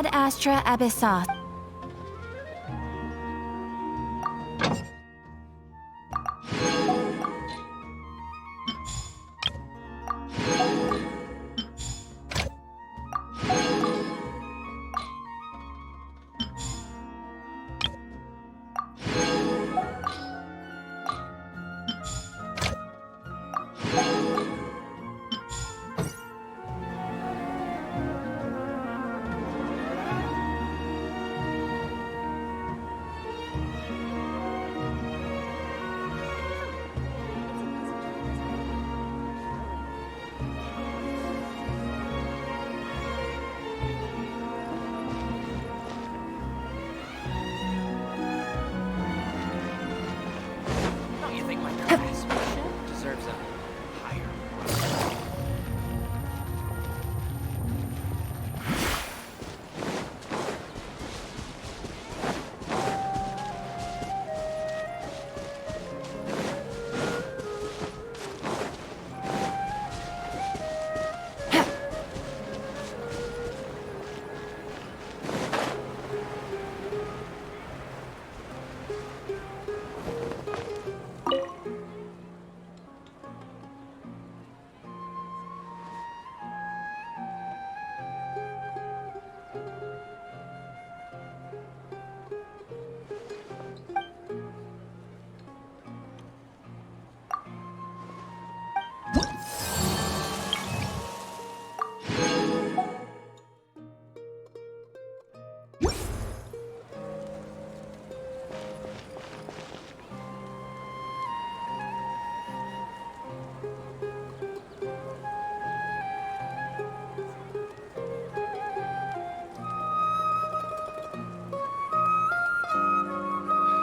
ad astra abyssos. Don't you think my craftsmanship deserves a higher price?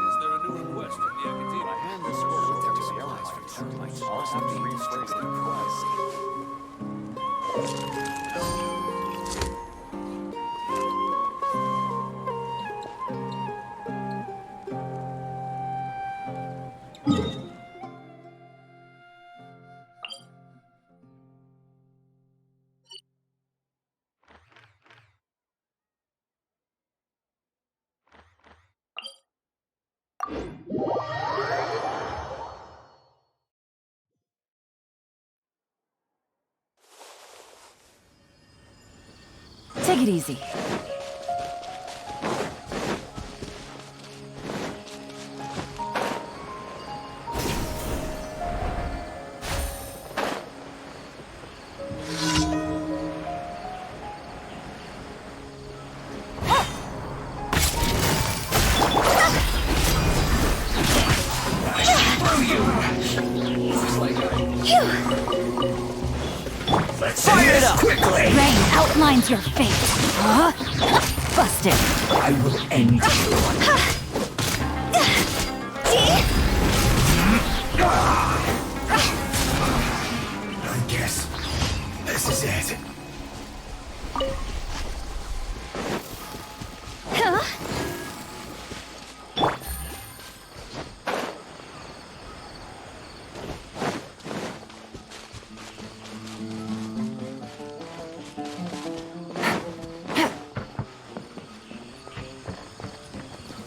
Is there a new request from the Academy? I hand this order to the allies for termites. Also be replaced in price. Take it easy. Let's fire it up quickly! Rain outlines your fate. Huh? Busted. I will end you. I guess this is it. Huh?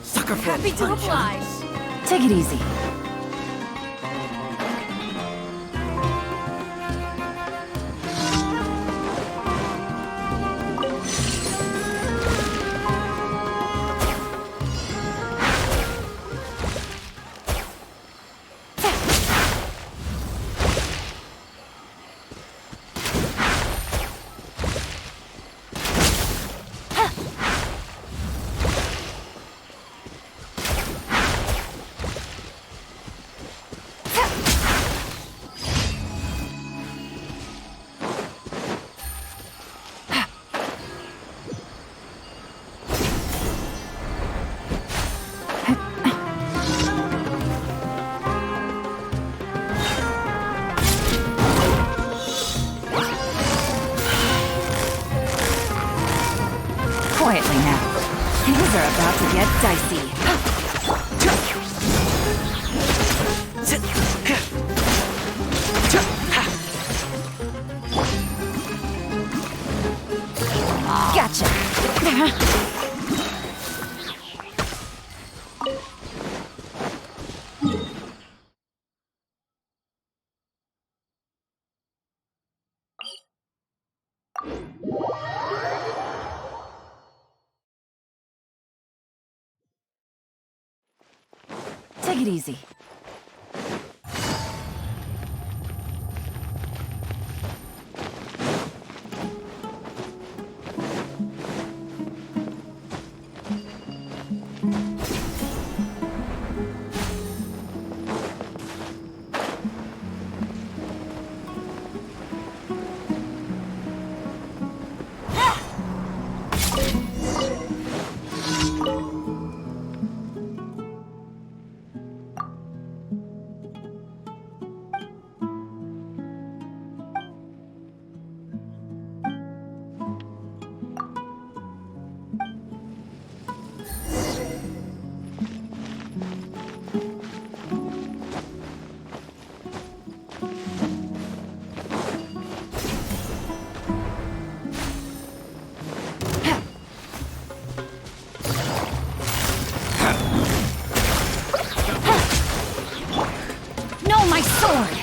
Sucker for Happy a to punch, huh? oblige. Take it easy. Quietly now. Things are about to get dicey. Gotcha. Take it easy. No, my sword!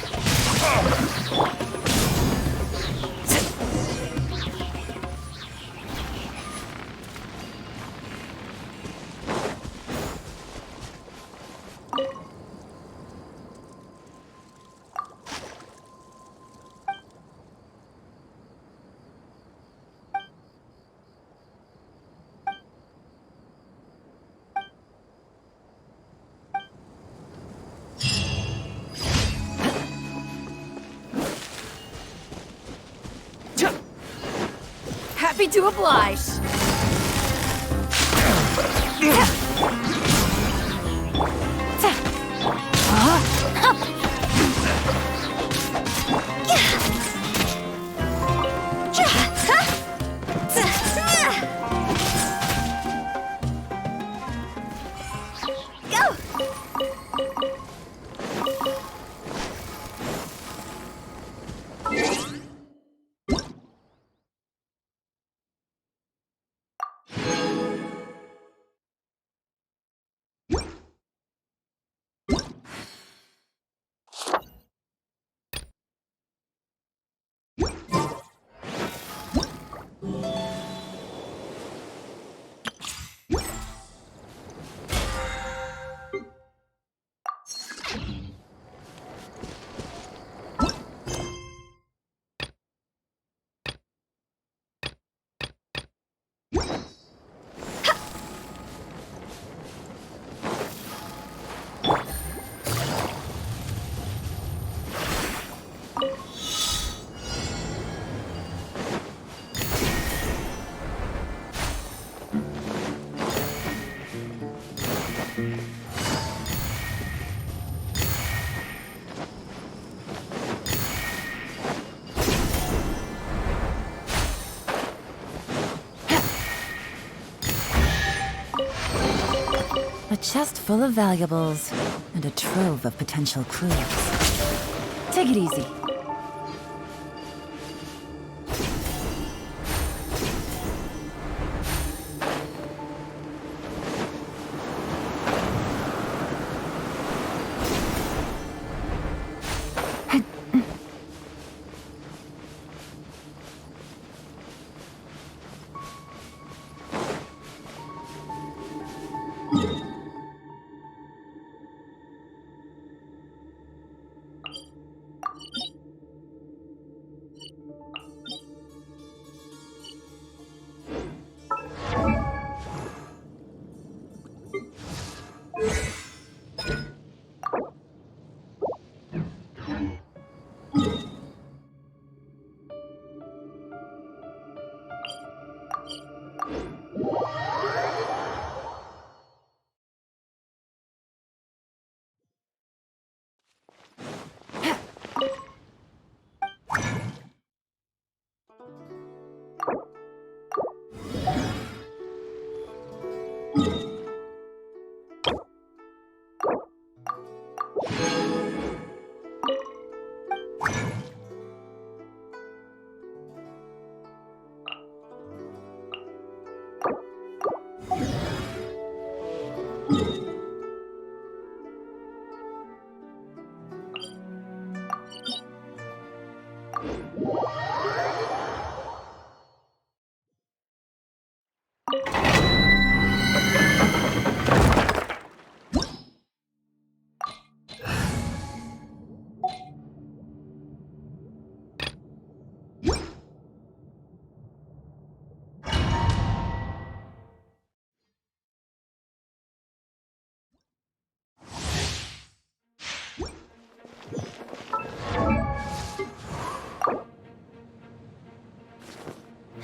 Happy to oblige. A chest full of valuables, and a trove of potential clues. Take it easy.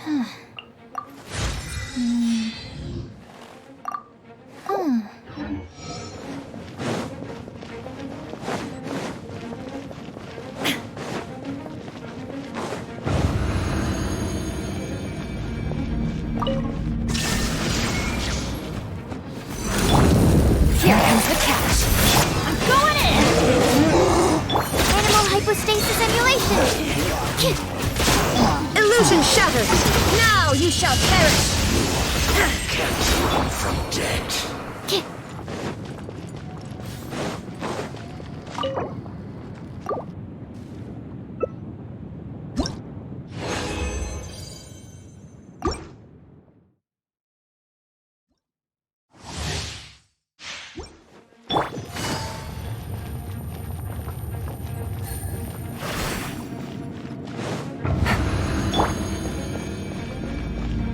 Here comes the catch. I'm going in! Animal hypostasis emulation! Illusion shattered! Now you shall perish! Can't run from death.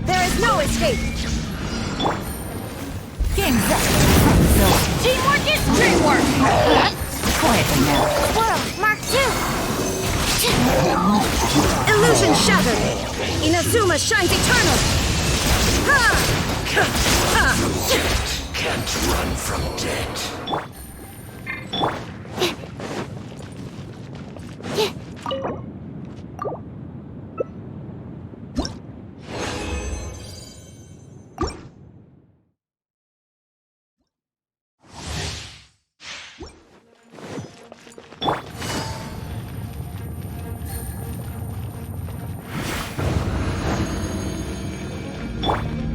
There is no escape! Game's up. Teamwork is dreamwork! Quietly now. World Mark II! Illusion shattered! Inazuma shines eternal! Ha! Ha! Can't run from death.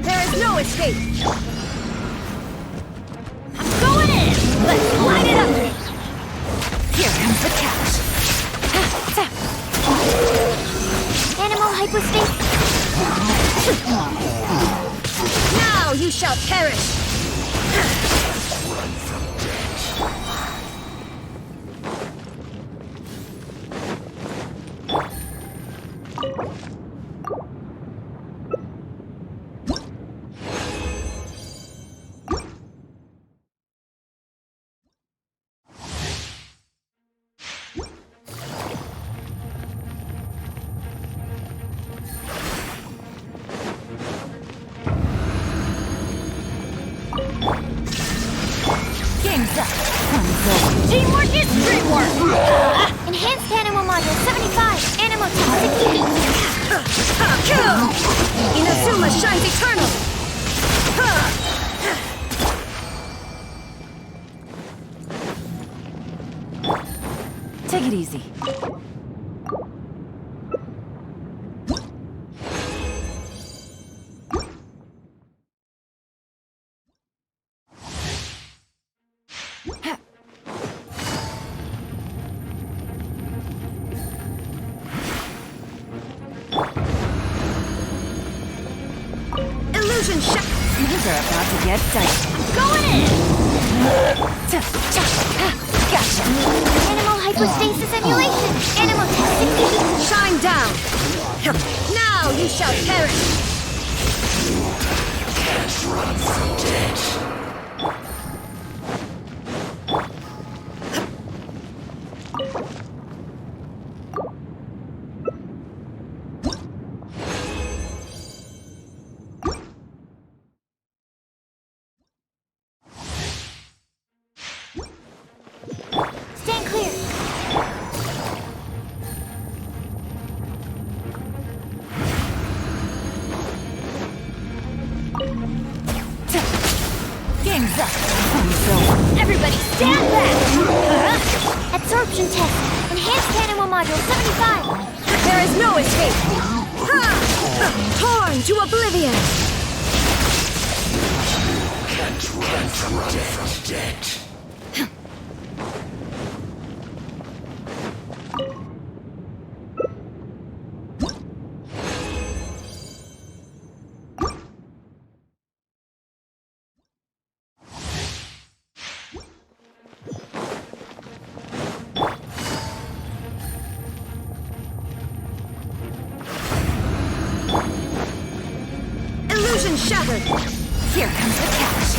There is no escape! I'm going in! Let's light it up! Here comes the catch. Animal hypostasis! Now you shall perish! Game's up. Teamwork is dreamwork! Enhanced Animal Module 75, Animal Toxicity! Inazuma shines eternal! Take it easy. Illusion shot! Things are about to get dicey. Going in! Gotcha. Animal hypostasis emulation! Animal toxicity! Shine down! Now you shall perish! Can't run from death. Stand clear! Game's up. Everybody stand back! Absorption test! Enhanced Animal Module 75! There is no escape! Torn to oblivion! Can't run from death. Illusion shattered! Here comes the catch.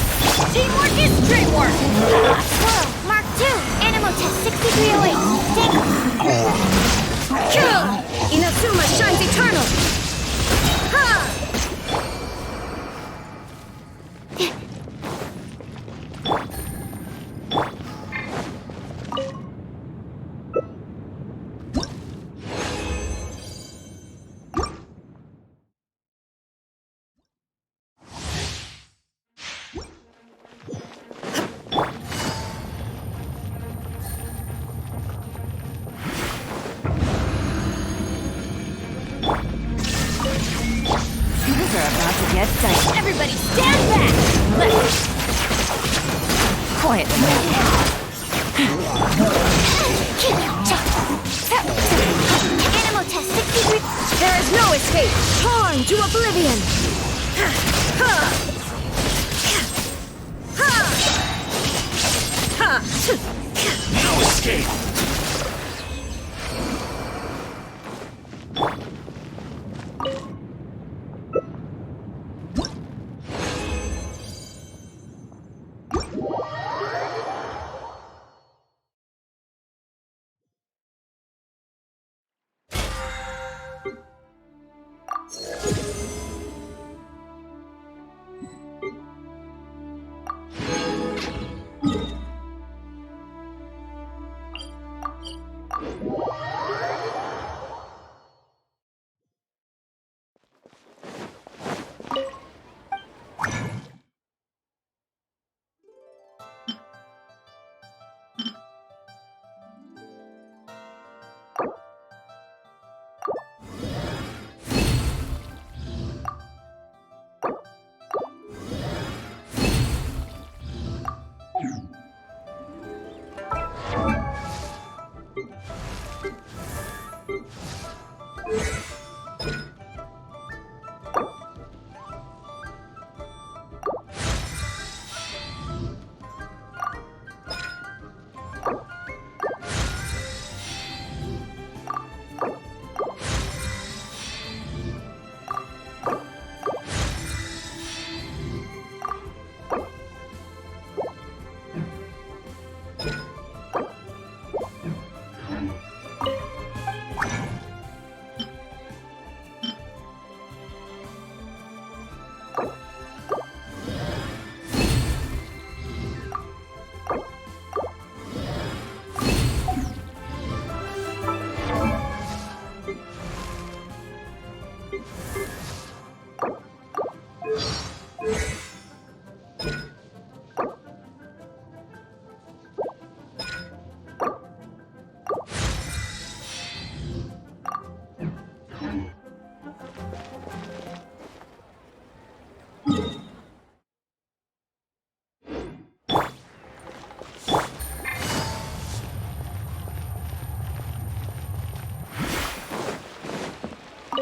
Teamwork is dreamwork! Swirl, Mark II, Animal Test 6308. Kill! Inazuma shines eternal! Ha! Get set. Everybody stand back! Let's Quietly now. Animal test 63. There is no escape. Torn to oblivion. No escape!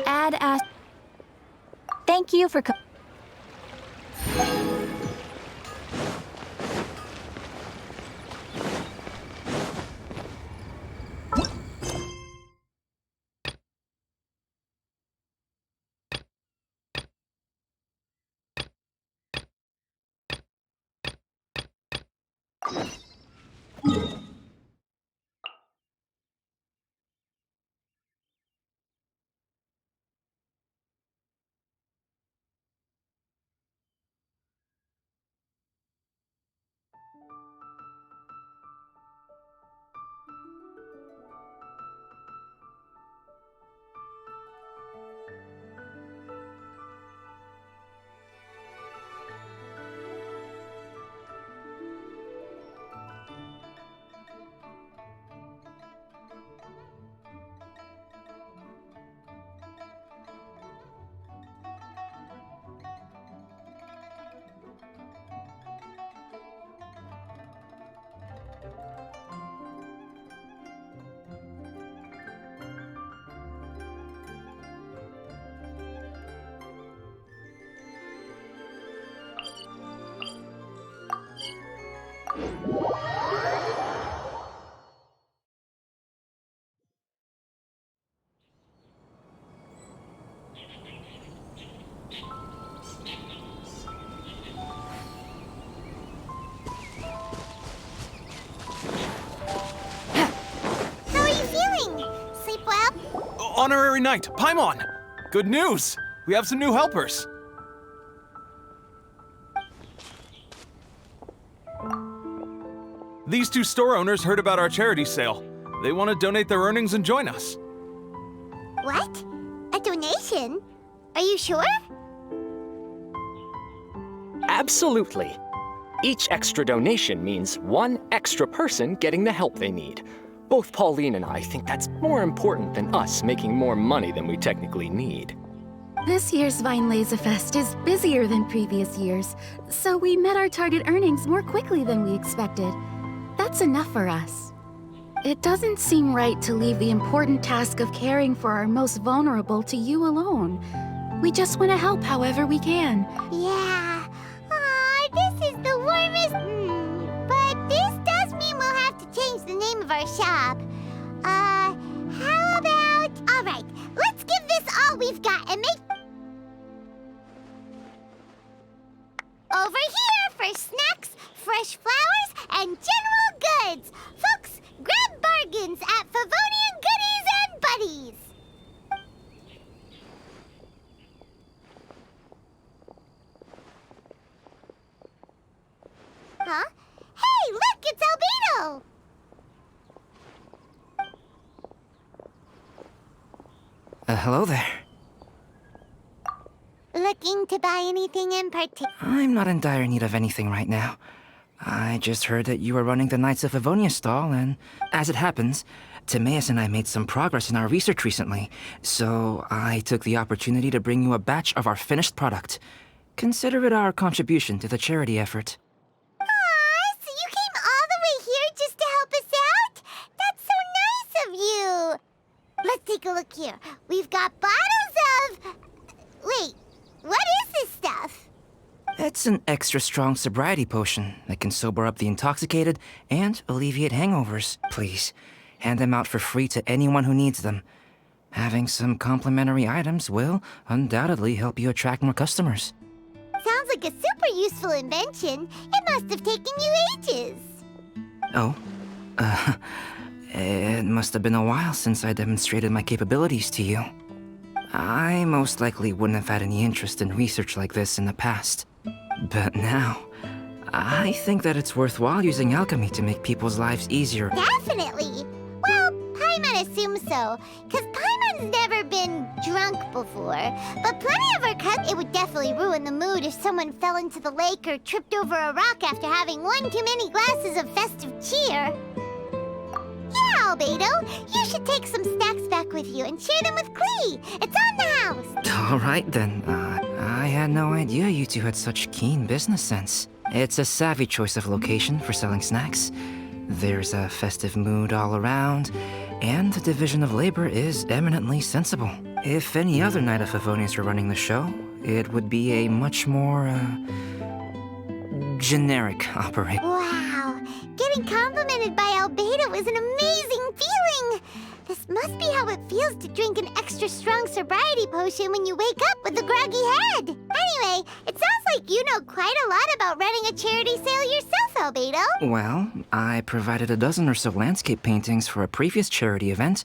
Add as. Thank you for. How are you feeling? Sleep well? Honorary Knight, Paimon! Good news! We have some new helpers! These two store owners heard about our charity sale. They want to donate their earnings and join us. What? A donation? Are you sure? Absolutely. Each extra donation means one extra person getting the help they need. Both Pauline and I think that's more important than us making more money than we technically need. This year's Vine Laser Fest is busier than previous years, so we met our target earnings more quickly than we expected. That's enough for us. It doesn't seem right to leave the important task of caring for our most vulnerable to you alone. We just want to help however we can. Yeah. Aw, this is the warmest... But this does mean we'll have to change the name of our shop. How about... Alright, let's give this all we've got and make... Over here for snacks, fresh flowers, and general goods. Folks, grab bargains at Favonian Goodies and Buddies. Huh? Hey, look, it's Albedo! Hello there. Looking to buy anything in particular? I'm not in dire need of anything right now. I just heard that you were running the Knights of Avonia stall, and as it happens, Timaeus and I made some progress in our research recently, so I took the opportunity to bring you a batch of our finished product. Consider it our contribution to the charity effort. Aw, so you came all the way here just to help us out? That's so nice of you! Let's take a look here. We've got bottles of... Wait, what is this stuff? It's an extra strong sobriety potion that can sober up the intoxicated and alleviate hangovers. Please, hand them out for free to anyone who needs them. Having some complimentary items will undoubtedly help you attract more customers. Sounds like a super useful invention. It must have taken you ages. Oh? It must have been a while since I demonstrated my capabilities to you. I most likely wouldn't have had any interest in research like this in the past. But now, I think that it's worthwhile using alchemy to make people's lives easier. Definitely. Well, Paimon assumes so, because Paimon's never been drunk before. But plenty of our it would definitely ruin the mood if someone fell into the lake or tripped over a rock after having one too many glasses of festive cheer. Yeah, Albedo, you should take some snacks back with you and share them with Klee. It's on the house. All right then. I had no idea you two had such keen business sense. It's a savvy choice of location for selling snacks. There's a festive mood all around, and the division of labor is eminently sensible. If any other Knight of Favonians were running the show, it would be a much more, generic operation. Wow, getting complimented by Albedo is an amazing feeling. This must be how it feels to drink an extra strong sobriety potion when you wake up with a groggy head. Anyway, it sounds like you know quite a lot about running a charity sale yourself, Albedo. Well, I provided a dozen or so landscape paintings for a previous charity event,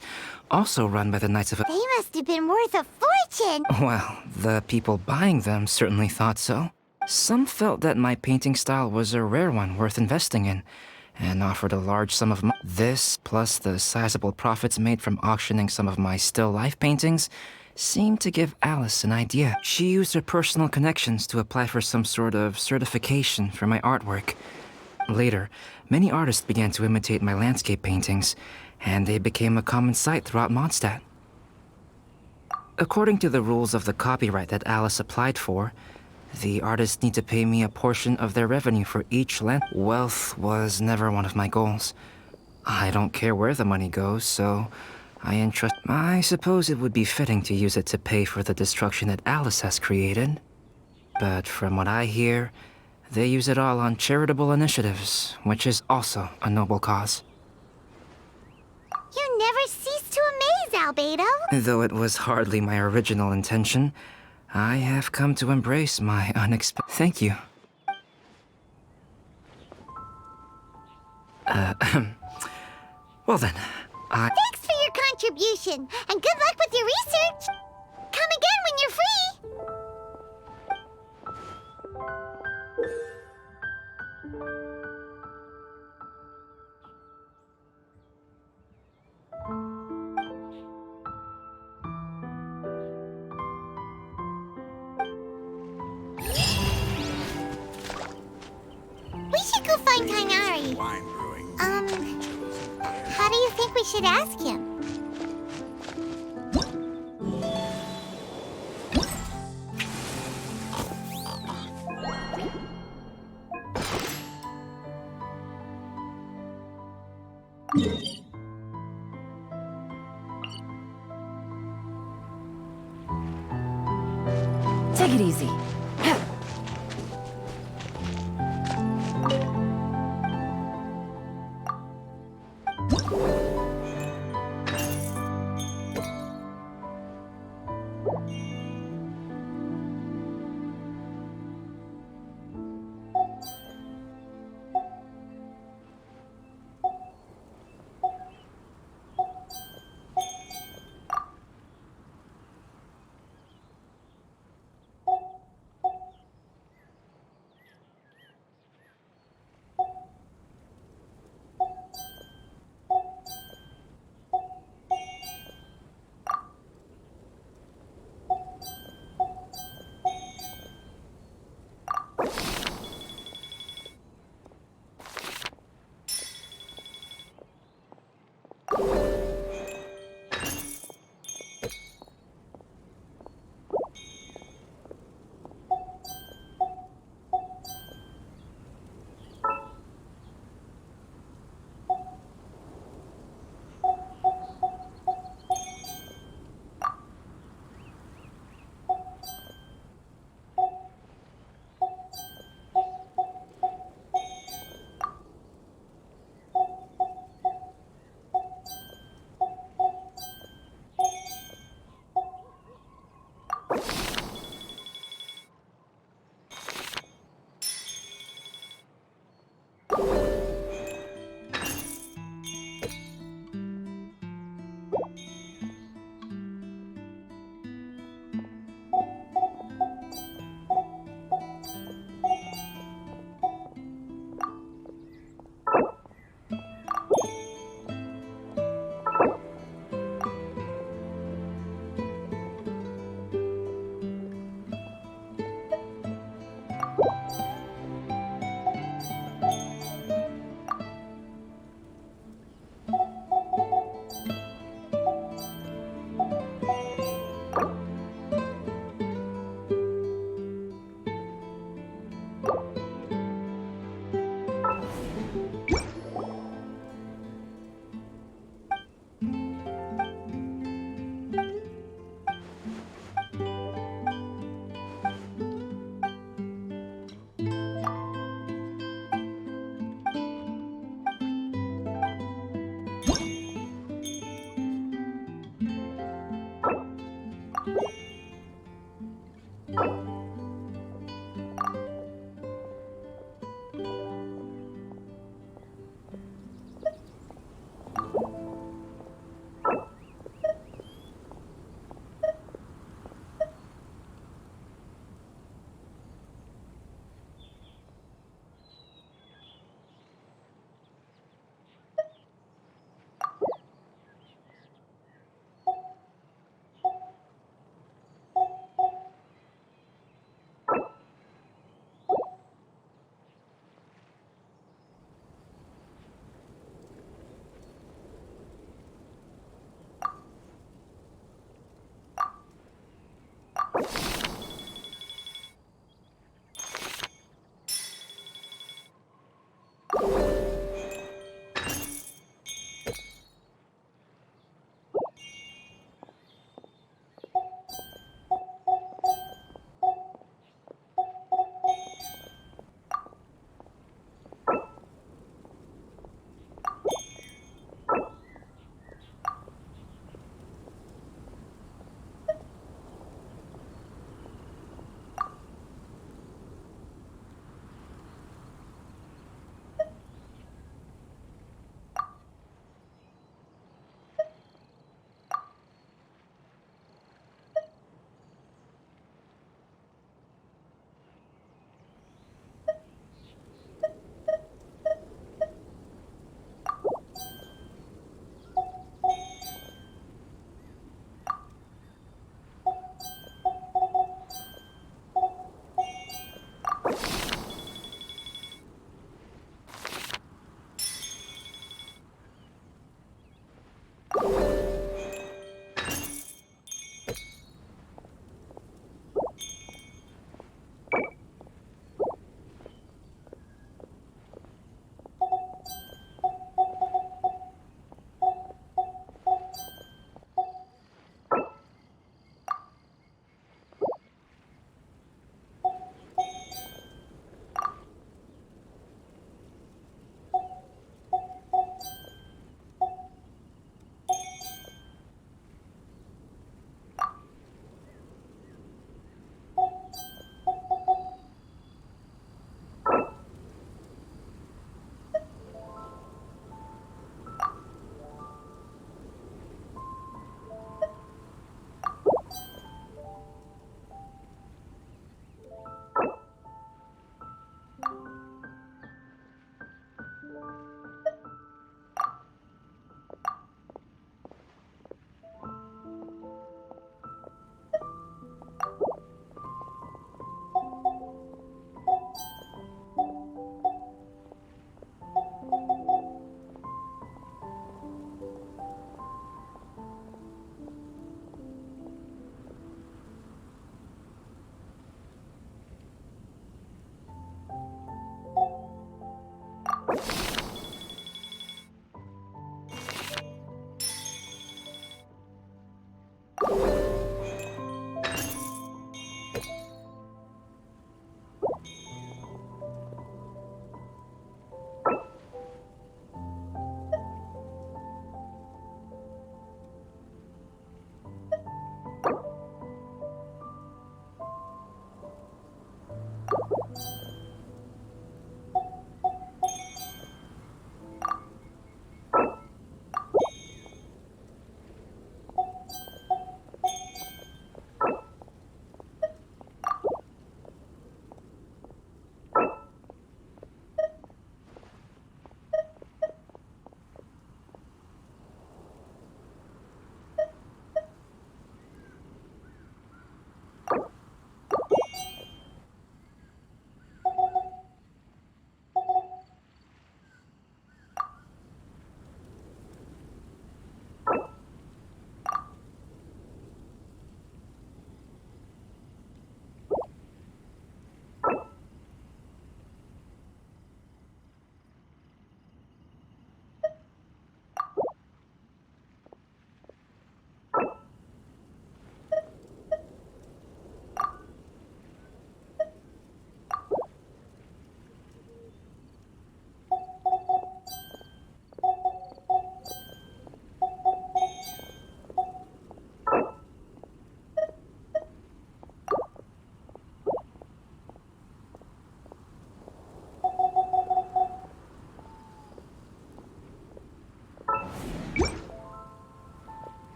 also run by the Knights of... They must have been worth a fortune. Well, the people buying them certainly thought so. Some felt that my painting style was a rare one worth investing in, and offered a large sum of money. This, plus the sizable profits made from auctioning some of my still life paintings, seemed to give Alice an idea. She used her personal connections to apply for some sort of certification for my artwork. Later, many artists began to imitate my landscape paintings, and they became a common sight throughout Mondstadt. According to the rules of the copyright that Alice applied for, the artists need to pay me a portion of their revenue for each land. Wealth was never one of my goals. I don't care where the money goes, so I suppose it would be fitting to use it to pay for the destruction that Alice has created. But from what I hear, they use it all on charitable initiatives, which is also a noble cause. You never cease to amaze, Albedo. Though it was hardly my original intention, I have come to embrace my unexpected... Thank you. Well then, Thanks for your contribution, and good luck with your research. Come again when you're free. We should go find Tainari. Wine brewing. How do you think we should ask him? Take it easy.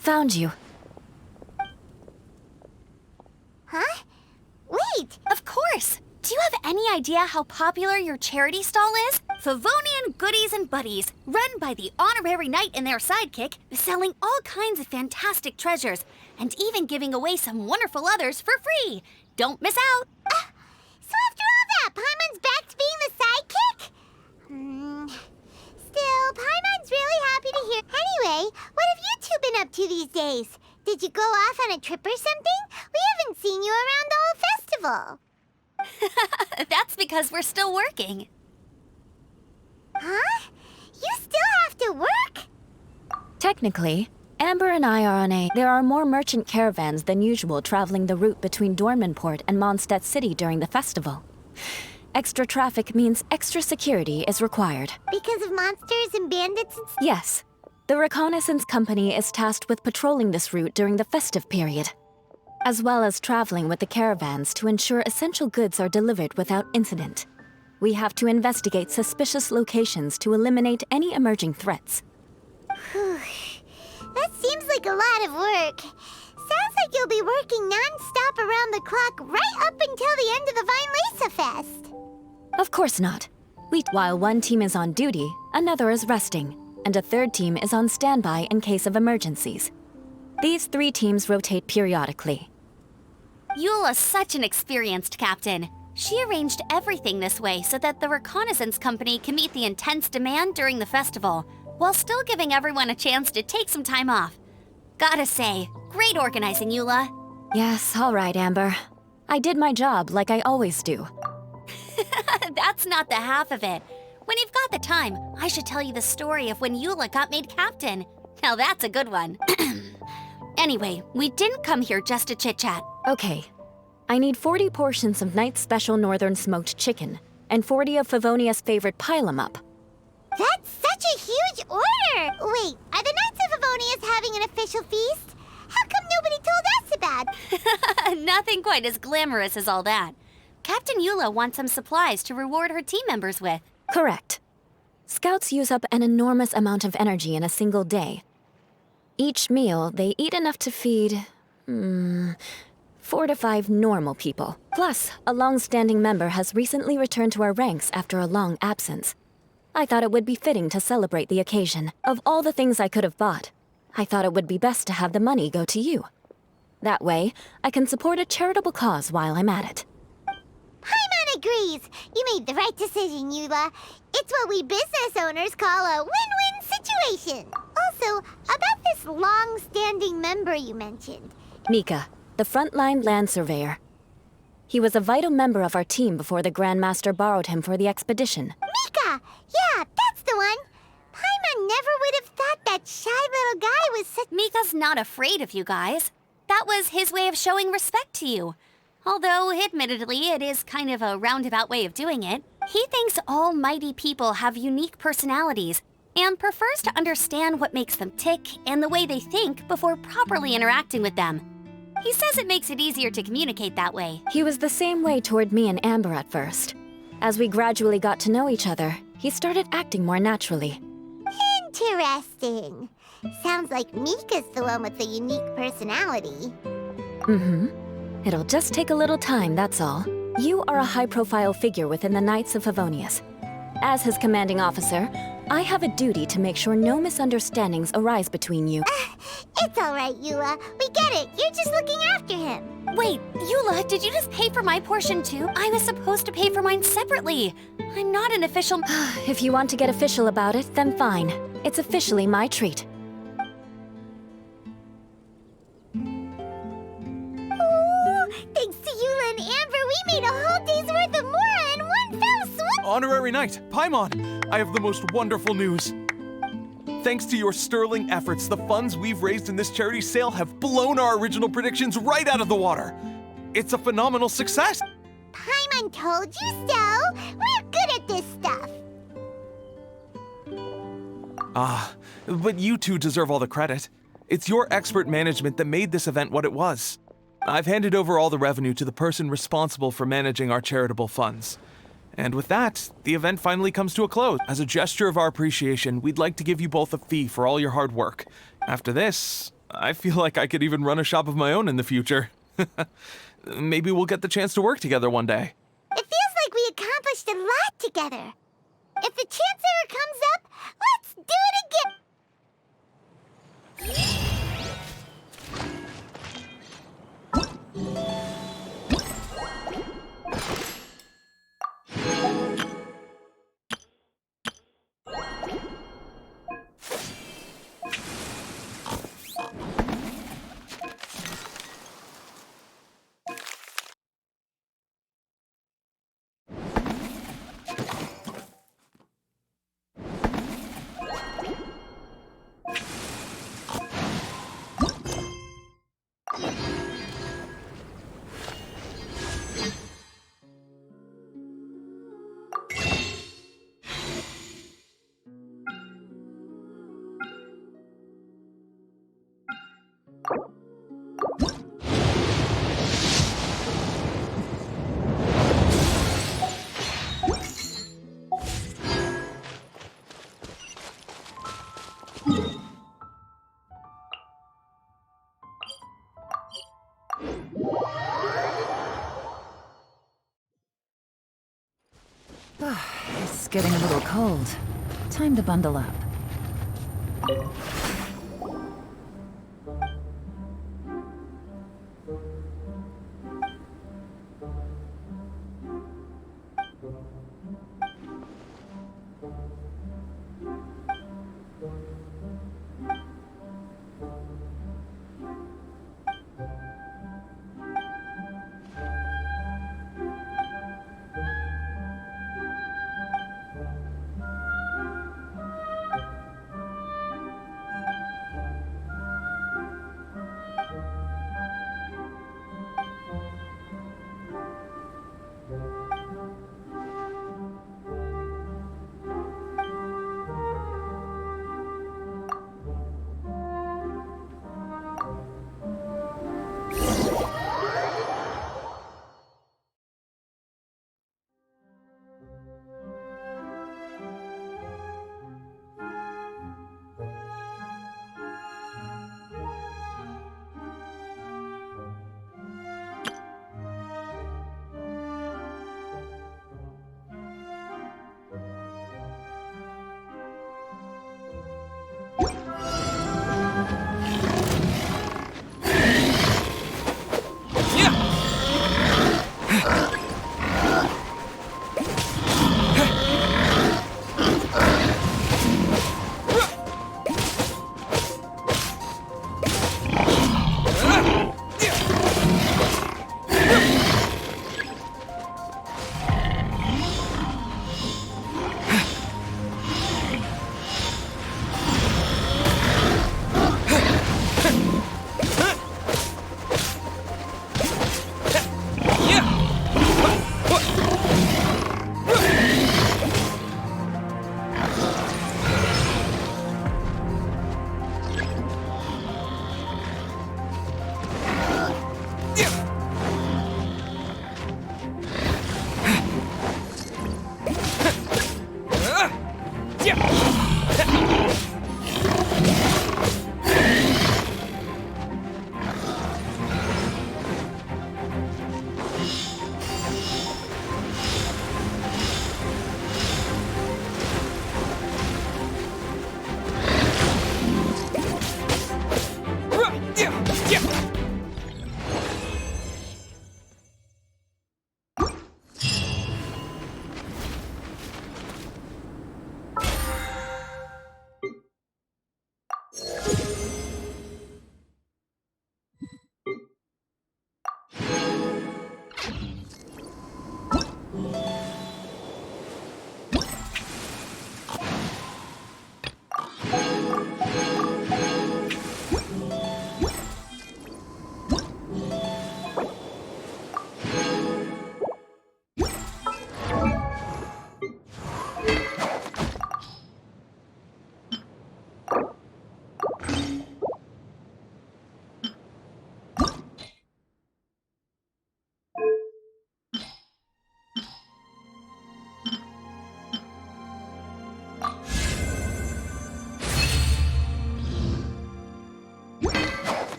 Found you. Huh? Wait! Of course! Do you have any idea how popular your charity stall is? Favonian Goodies and Buddies, run by the honorary knight and their sidekick, selling all kinds of fantastic treasures, and even giving away some wonderful others for free. Don't miss out! So after all that, Paimon's back to being the sidekick? Still, Paimon's really happy to hear. Anyway, what have you two been up to these days? Did you go off on a trip or something? We haven't seen you around the whole festival. That's because we're still working. Huh? You still have to work? Technically, Amber and I are on a... There are more merchant caravans than usual traveling the route between Dormanport and Mondstadt City during the festival. Extra traffic means extra security is required. Because of monsters and bandits and stuff? Yes. The reconnaissance company is tasked with patrolling this route during the festive period, as well as traveling with the caravans to ensure essential goods are delivered without incident. We have to investigate suspicious locations to eliminate any emerging threats. That seems like a lot of work. Sounds like you'll be working non-stop around the clock right up until the end of the Vine Lisa Fest. Of course not. While one team is on duty, another is resting, and a third team is on standby in case of emergencies. These 3 teams rotate periodically. Eula's such an experienced captain. She arranged everything this way so that the reconnaissance company can meet the intense demand during the festival, while still giving everyone a chance to take some time off. Gotta say, great organizing, Eula. Yes, all right, Amber. I did my job like I always do. That's not the half of it. When you've got the time, I should tell you the story of when Eula got made captain. Now that's a good one. Anyway, we didn't come here just to chit-chat. Okay. I need 40 portions of Knight's Special Northern Smoked Chicken, and 40 of Favonia's favorite Pile-em-up. That's such a huge order! Wait, are the Knights of Favonius having an official feast? How come nobody told us about it? Nothing quite as glamorous as all that. Captain Eula wants some supplies to reward her team members with. Correct. Scouts use up an enormous amount of energy in a single day. Each meal, they eat enough to feed... 4 to 5 normal people. Plus, a long-standing member has recently returned to our ranks after a long absence. I thought it would be fitting to celebrate the occasion. Of all the things I could have bought, I thought it would be best to have the money go to you. That way, I can support a charitable cause while I'm at it. Paimon agrees! You made the right decision, Eula. It's what we business owners call a win-win situation. Also, about this long-standing member you mentioned. Mika, the frontline land surveyor. He was a vital member of our team before the Grandmaster borrowed him for the expedition. Mika! Yeah, that's the one! Paimon never would have thought that shy little guy was such... Mika's not afraid of you guys. That was his way of showing respect to you. Although, admittedly, it is kind of a roundabout way of doing it. He thinks all mighty people have unique personalities and prefers to understand what makes them tick and the way they think before properly interacting with them. He says it makes it easier to communicate that way. He was the same way toward me and Amber at first. As we gradually got to know each other, he started acting more naturally. Interesting. Sounds like Mika's the one with the unique personality. It'll just take a little time, that's all. You are a high-profile figure within the Knights of Favonius. As his commanding officer, I have a duty to make sure no misunderstandings arise between you. It's all right, Eula. We get it. You're just looking after him. Wait, Eula, did you just pay for my portion too? I was supposed to pay for mine separately. I'm not an official... If you want to get official about it, then fine. It's officially my treat. Thanks to Eula and Amber, we made a whole day's worth of Mora in one fell swoop! Honorary Knight, Paimon, I have the most wonderful news. Thanks to your sterling efforts, the funds we've raised in this charity sale have blown our original predictions right out of the water. It's a phenomenal success. Paimon told you so! We're good at this stuff! But you two deserve all the credit. It's your expert management that made this event what it was. I've handed over all the revenue to the person responsible for managing our charitable funds. And with that, the event finally comes to a close. As a gesture of our appreciation, we'd like to give you both a fee for all your hard work. After this, I feel like I could even run a shop of my own in the future. Maybe we'll get the chance to work together one day. It feels like we accomplished a lot together. If the chance ever comes up, let's do it again! It's getting a little cold. Time to bundle up.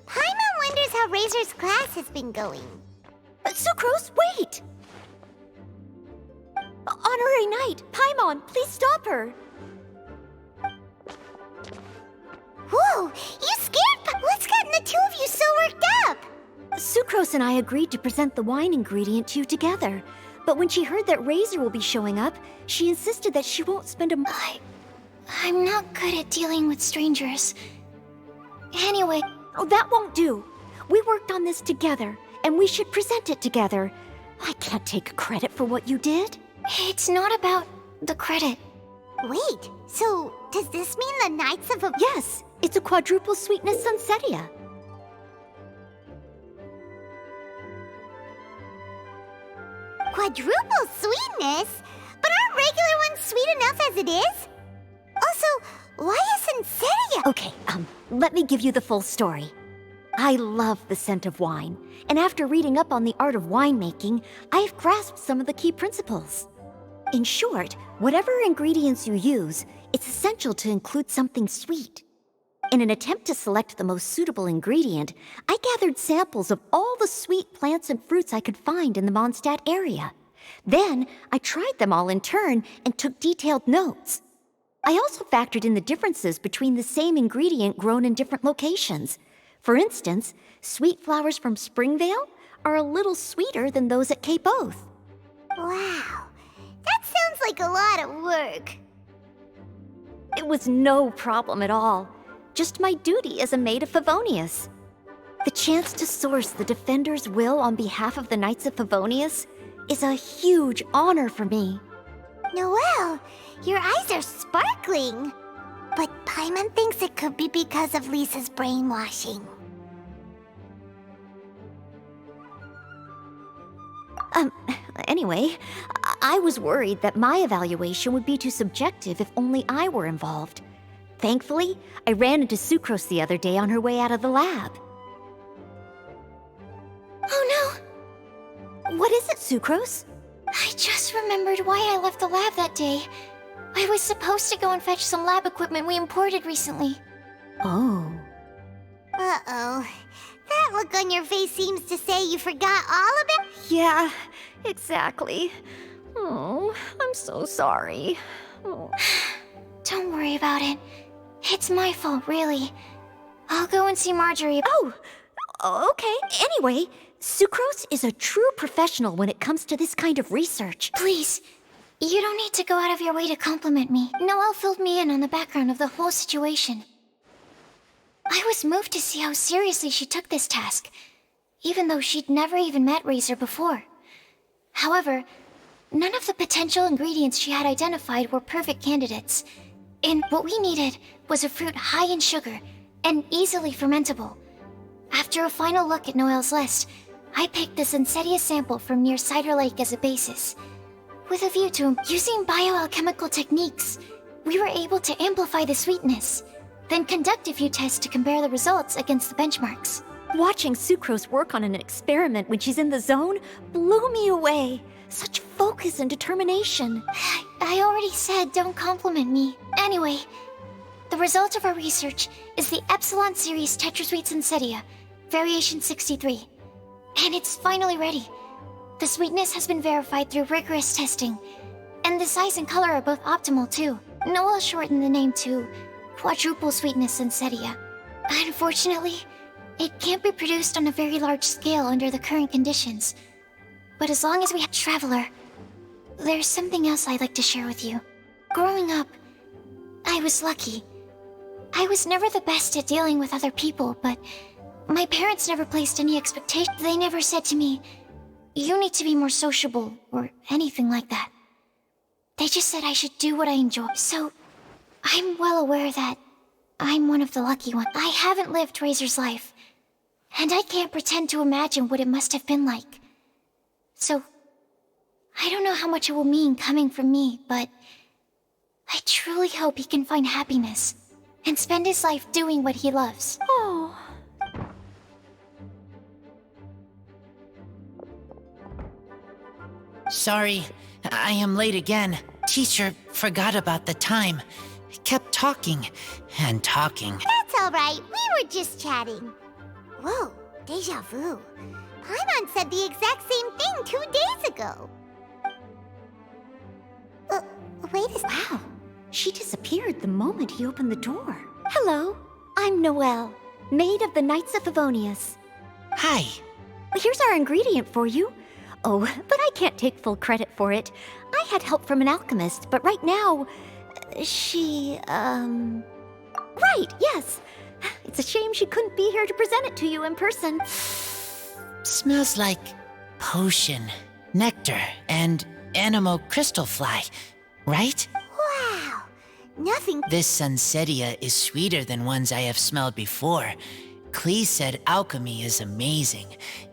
Paimon wonders how Razor's class has been going. Sucrose, wait! Honorary Knight, Paimon, please stop her! Whoa, you scared? What's gotten the two of you so worked up? Sucrose and I agreed to present the wine ingredient to you together. But when she heard that Razor will be showing up, she insisted that she won't spend a I'm not good at dealing with strangers. Anyway, Oh, that won't do. We worked on this together, and we should present it together. I can't take credit for what you did. it's not about the credit. Wait, so does this mean the Knights of Yes, it's a quadruple sweetness Sunsetia. Quadruple sweetness? But aren't regular ones sweet enough as it is? Also, why isn't Seria? Okay, let me give you the full story. I love the scent of wine, and after reading up on the art of winemaking, I have grasped some of the key principles. In short, whatever ingredients you use, it's essential to include something sweet. In an attempt to select the most suitable ingredient, I gathered samples of all the sweet plants and fruits I could find in the Mondstadt area. Then, I tried them all in turn and took detailed notes. I also factored in the differences between the same ingredient grown in different locations. For instance, sweet flowers from Springvale are a little sweeter than those at Cape Oath. Wow, that sounds like a lot of work. It was no problem at all. Just my duty as a maid of Favonius. The chance to source the Defender's will on behalf of the Knights of Favonius is a huge honor for me. Noelle, your eyes are sparkling. But Paimon thinks it could be because of Lisa's brainwashing. Anyway, I was worried that my evaluation would be too subjective if only I were involved. Thankfully, I ran into Sucrose the other day on her way out of the lab. Oh no! What is it, Sucrose? I just remembered why I left the lab that day. I was supposed to go and fetch some lab equipment we imported recently. Oh. Uh-oh. That look on your face seems to say you forgot all of it. Yeah, exactly. Oh, I'm so sorry. Oh. Don't worry about it. It's my fault, really. I'll go and see Marjorie. Oh, okay. Anyway, Sucrose is a true professional when it comes to this kind of research. Please, you don't need to go out of your way to compliment me. Noelle filled me in on the background of the whole situation. I was moved to see how seriously she took this task, even though she'd never even met Razor before. However, none of the potential ingredients she had identified were perfect candidates. And what we needed was a fruit high in sugar and easily fermentable. After a final look at Noelle's list, I picked the Sunsetia sample from near Cider Lake as a basis. With a view to using bioalchemical techniques, we were able to amplify the sweetness, then conduct a few tests to compare the results against the benchmarks. Watching Sucrose work on an experiment when she's in the zone blew me away. Such focus and determination. I already said don't compliment me. Anyway, the result of our research is the Epsilon Series Tetrasweet Sunsetia, Variation 63. And it's finally ready. The sweetness has been verified through rigorous testing, and the size and color are both optimal too. Noelle shortened the name to Quadruple Sweetness Sunsetia. Unfortunately, it can't be produced on a very large scale under the current conditions. But as long as we have Traveler, there's something else I'd like to share with you. Growing up, I was lucky. I was never the best at dealing with other people, but my parents never placed any expectation. They never said to me, "You need to be more sociable," or anything like that. They just said I should do what I enjoy. So, I'm well aware that I'm one of the lucky ones. I haven't lived Razor's life, and I can't pretend to imagine what it must have been like. So, I don't know how much it will mean coming from me, but I truly hope he can find happiness and spend his life doing what he loves. Oh. Sorry, I am late again. Teacher forgot about the time. Kept talking and talking. That's all right. We were just chatting. Whoa, deja vu. Paimon said the exact same thing 2 days ago. Wait a second. Wow, she disappeared the moment he opened the door. Hello, I'm Noelle, maid of the Knights of Favonius. Hi. Here's our ingredient for you. Oh, but I can't take full credit for it. I had help from an alchemist, but right now, she, Right, yes. It's a shame she couldn't be here to present it to you in person. Smells like potion, nectar, and anemo crystal fly, right? Wow! Nothing. This sunsetia is sweeter than ones I have smelled before. Klee said alchemy is amazing.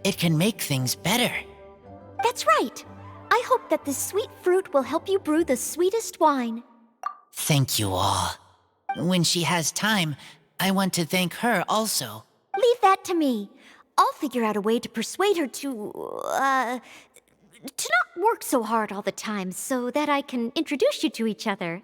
It can make things better. That's right. I hope that this sweet fruit will help you brew the sweetest wine. Thank you all. When she has time, I want to thank her also. Leave that to me. I'll figure out a way to persuade her to not work so hard all the time so that I can introduce you to each other.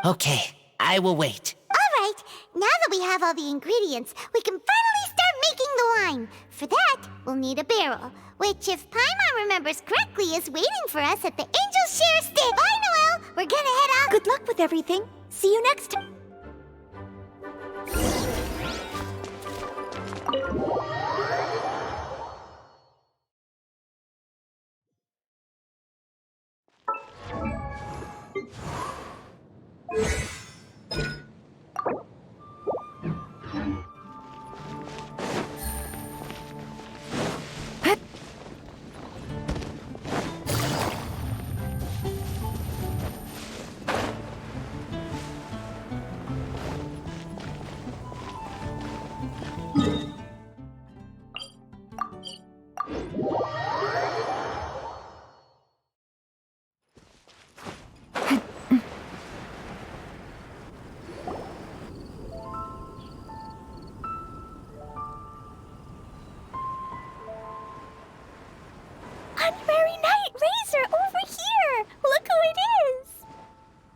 Okay, I will wait. All right, now that we have all the ingredients, we can finally start making the wine. For that, we'll need a barrel, which, if Paimon remembers correctly, is waiting for us at the Angel Share Stick. Bye, Noelle! We're gonna head out. Good luck with everything. See you next time. Honorary Knight Razor over here! Look who it is!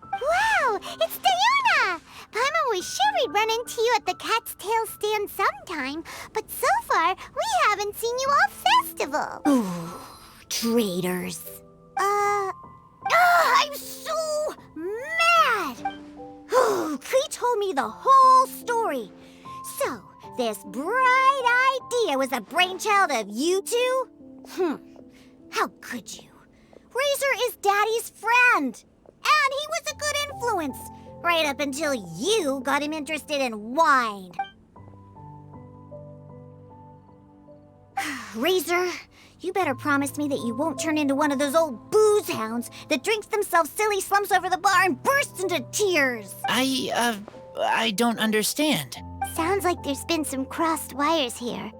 Wow, it's Diona! Paimon was sure we'd run into you at the Cat's Tail stand sometime, but so far, we haven't seen you all festival. Ooh, traitors. I'm so mad! Klee told me the whole story. So, this bright idea was a brainchild of you two? How could you? Razor is Daddy's friend. And he was a good influence. Right up until you got him interested in wine. Razor, you better promise me that you won't turn into one of those old booze hounds that drinks themselves silly, slumps over the bar, and bursts into tears. I don't understand. Sounds like there's been some crossed wires here.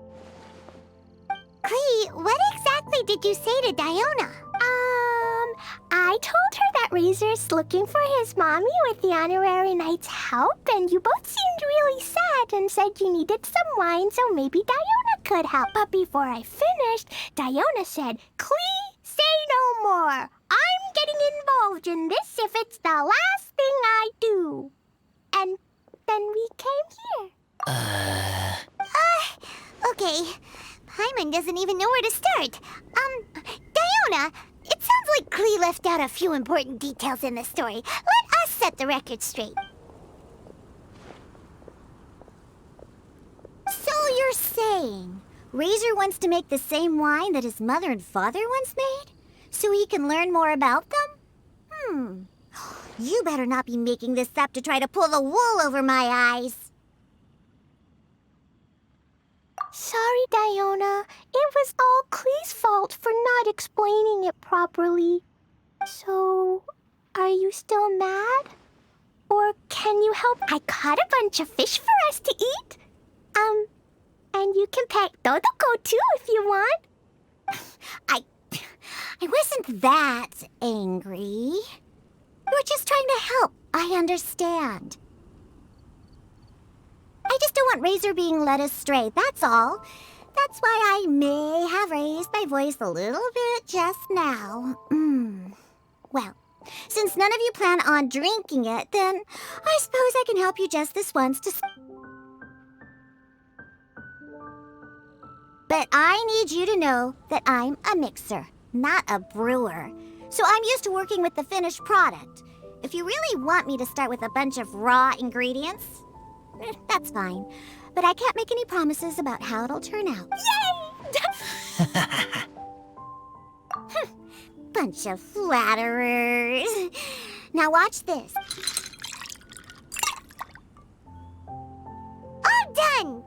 Klee, what exactly did you say to Diona? I told her that Razor's looking for his mommy with the Honorary Knight's help, and you both seemed really sad and said you needed some wine, so maybe Diona could help. But before I finished, Diona said, Klee, say no more. I'm getting involved in this if it's the last thing I do. And then we came here. Okay. Paimon doesn't even know where to start. Diona, it sounds like Klee left out a few important details in the story. Let us set the record straight. So you're saying Razor wants to make the same wine that his mother and father once made? So he can learn more about them? You better not be making this up to try to pull the wool over my eyes. Sorry, Diona. It was all Klee's fault for not explaining it properly. So, are you still mad? Or can you help? I caught a bunch of fish for us to eat. And you can pet Dodoko too if you want. I wasn't that angry. We're just trying to help. I understand. I just don't want Razor being led astray, that's all. That's why I may have raised my voice a little bit just now. Well, since none of you plan on drinking it, then I suppose I can help you just this once to... But I need you to know that I'm a mixer, not a brewer. So I'm used to working with the finished product. If you really want me to start with a bunch of raw ingredients, that's fine. But I can't make any promises about how it'll turn out. Yay! Bunch of flatterers. Now watch this. All done!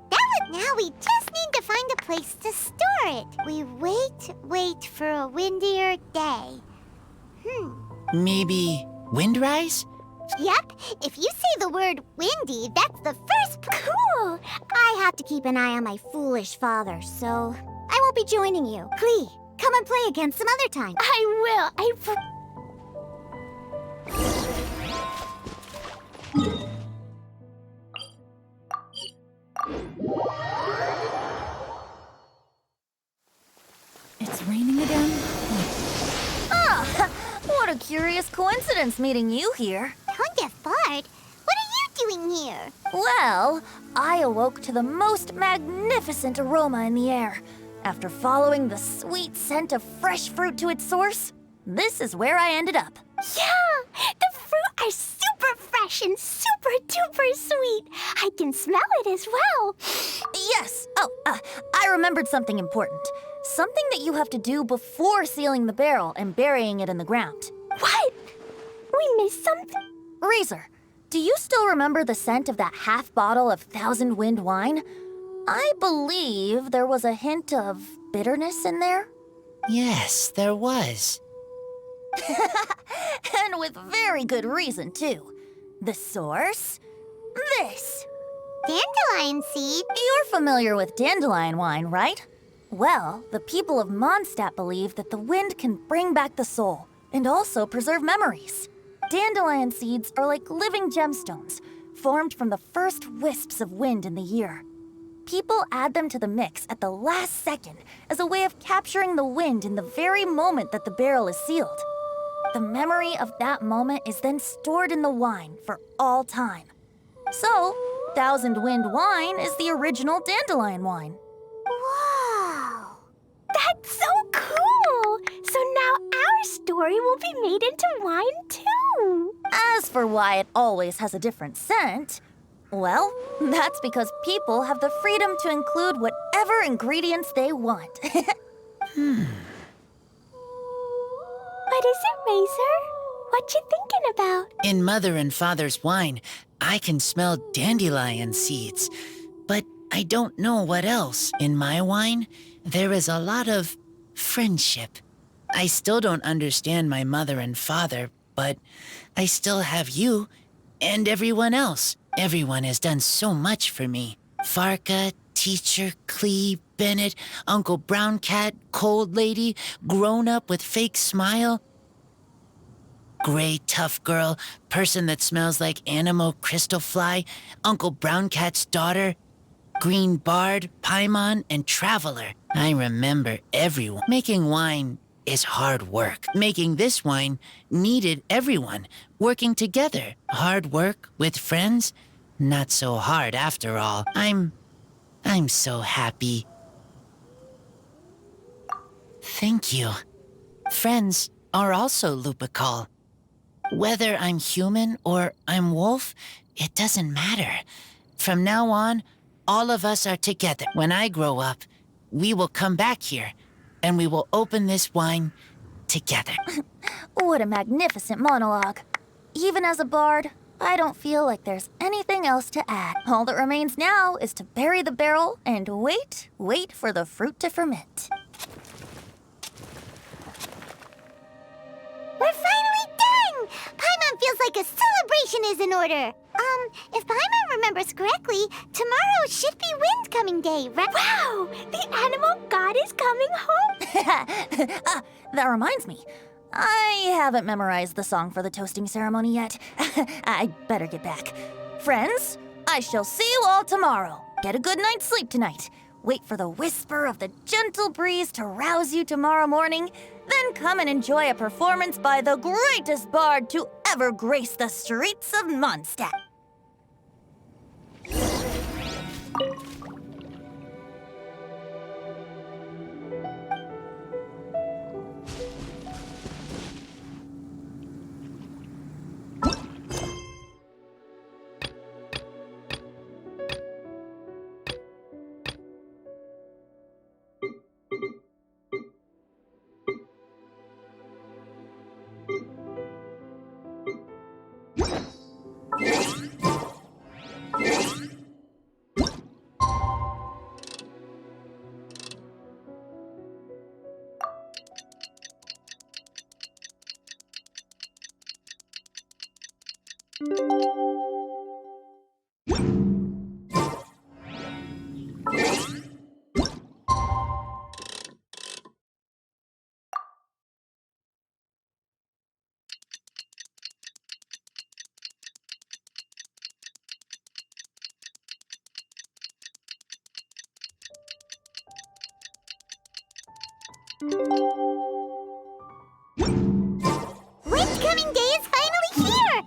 Now we just need to find a place to store it. We wait for a windier day. Maybe Windrise? Yep, if you say the word windy, that's the first Cool! I have to keep an eye on my foolish father, so I won't be joining you. Klee, come and play again some other time. I will. It's raining again? Ah, what a curious coincidence meeting you here. Don't get bored. What are you doing here? Well, I awoke to the most magnificent aroma in the air. After following the sweet scent of fresh fruit to its source, this is where I ended up. Yeah, the fruit are super fresh and super duper sweet. I can smell it as well. Yes. Oh, I remembered something important. Something that you have to do before sealing the barrel and burying it in the ground. What? We missed something? Razor, do you still remember the scent of that half bottle of Thousand Wind wine? I believe there was a hint of bitterness in there. Yes, there was. And with very good reason, too. The source? This. Dandelion seed? You're familiar with dandelion wine, right? Well, the people of Mondstadt believe that the wind can bring back the soul and also preserve memories. Dandelion seeds are like living gemstones, formed from the first wisps of wind in the year. People add them to the mix at the last second as a way of capturing the wind in the very moment that the barrel is sealed. The memory of that moment is then stored in the wine for all time. So, Thousand Wind wine is the original dandelion wine. Wow! That's so cool! So now our story will be made into wine too! As for why it always has a different scent, well, that's because people have the freedom to include whatever ingredients they want. What is it, Razor? What you thinking about? In Mother and Father's wine, I can smell dandelion seeds, but I don't know what else. In my wine, there is a lot of friendship. I still don't understand my mother and father, but I still have you and everyone else. Everyone has done so much for me. Farka, Teacher, Klee, Bennett, Uncle Brown Cat, Cold Lady, Grown Up with Fake Smile, Gray Tough Girl, Person that Smells like Animo Crystal Fly, Uncle Brown Cat's Daughter, Green Bard, Paimon, and Traveler. I remember everyone. Making wine is hard work. Making this wine needed everyone, working together. Hard work with friends? Not so hard after all. I'm so happy. Thank you. Friends are also Lupical. Whether I'm human or I'm wolf, it doesn't matter. From now on, all of us are together. When I grow up, we will come back here, and we will open this wine together. What a magnificent monologue. Even as a bard, I don't feel like there's anything else to add. All that remains now is to bury the barrel and wait for the fruit to ferment. We're finally done! Paimon feels like a celebration is in order. If Paimon remembers correctly, tomorrow should be Wind-coming day, right? Wow! The animal god is coming home! That reminds me. I haven't memorized the song for the toasting ceremony yet. I'd better get back. Friends, I shall see you all tomorrow. Get a good night's sleep tonight. Wait for the whisper of the gentle breeze to rouse you tomorrow morning. Then come and enjoy a performance by the greatest bard to ever grace the streets of Mondstadt. Windcoming Day is finally here!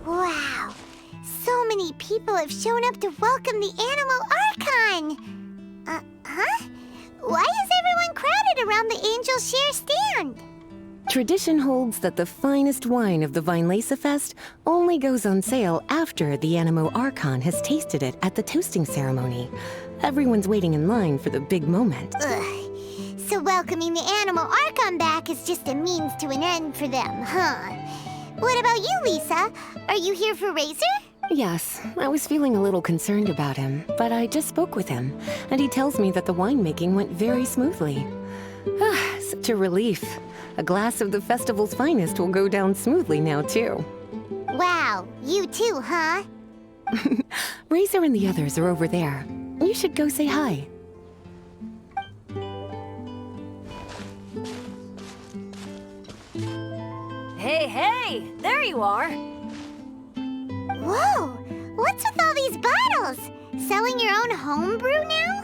Wow! So many people have shown up to welcome the Animal Archon! Huh? Why is everyone crowded around the Angel Share stand? Tradition holds that the finest wine of the Vinelasa Fest only goes on sale after the Animo Archon has tasted it at the toasting ceremony. Everyone's waiting in line for the big moment. Ugh. So welcoming the Animal Archon back is just a means to an end for them, huh? What about you, Lisa? Are you here for Razor? Yes, I was feeling a little concerned about him, but I just spoke with him, and he tells me that the winemaking went very smoothly. Such a relief. A glass of the festival's finest will go down smoothly now, too. Wow, you too, huh? Razor and the others are over there. You should go say hi. Hey, there you are. Whoa, what's with all these bottles? Selling your own homebrew now?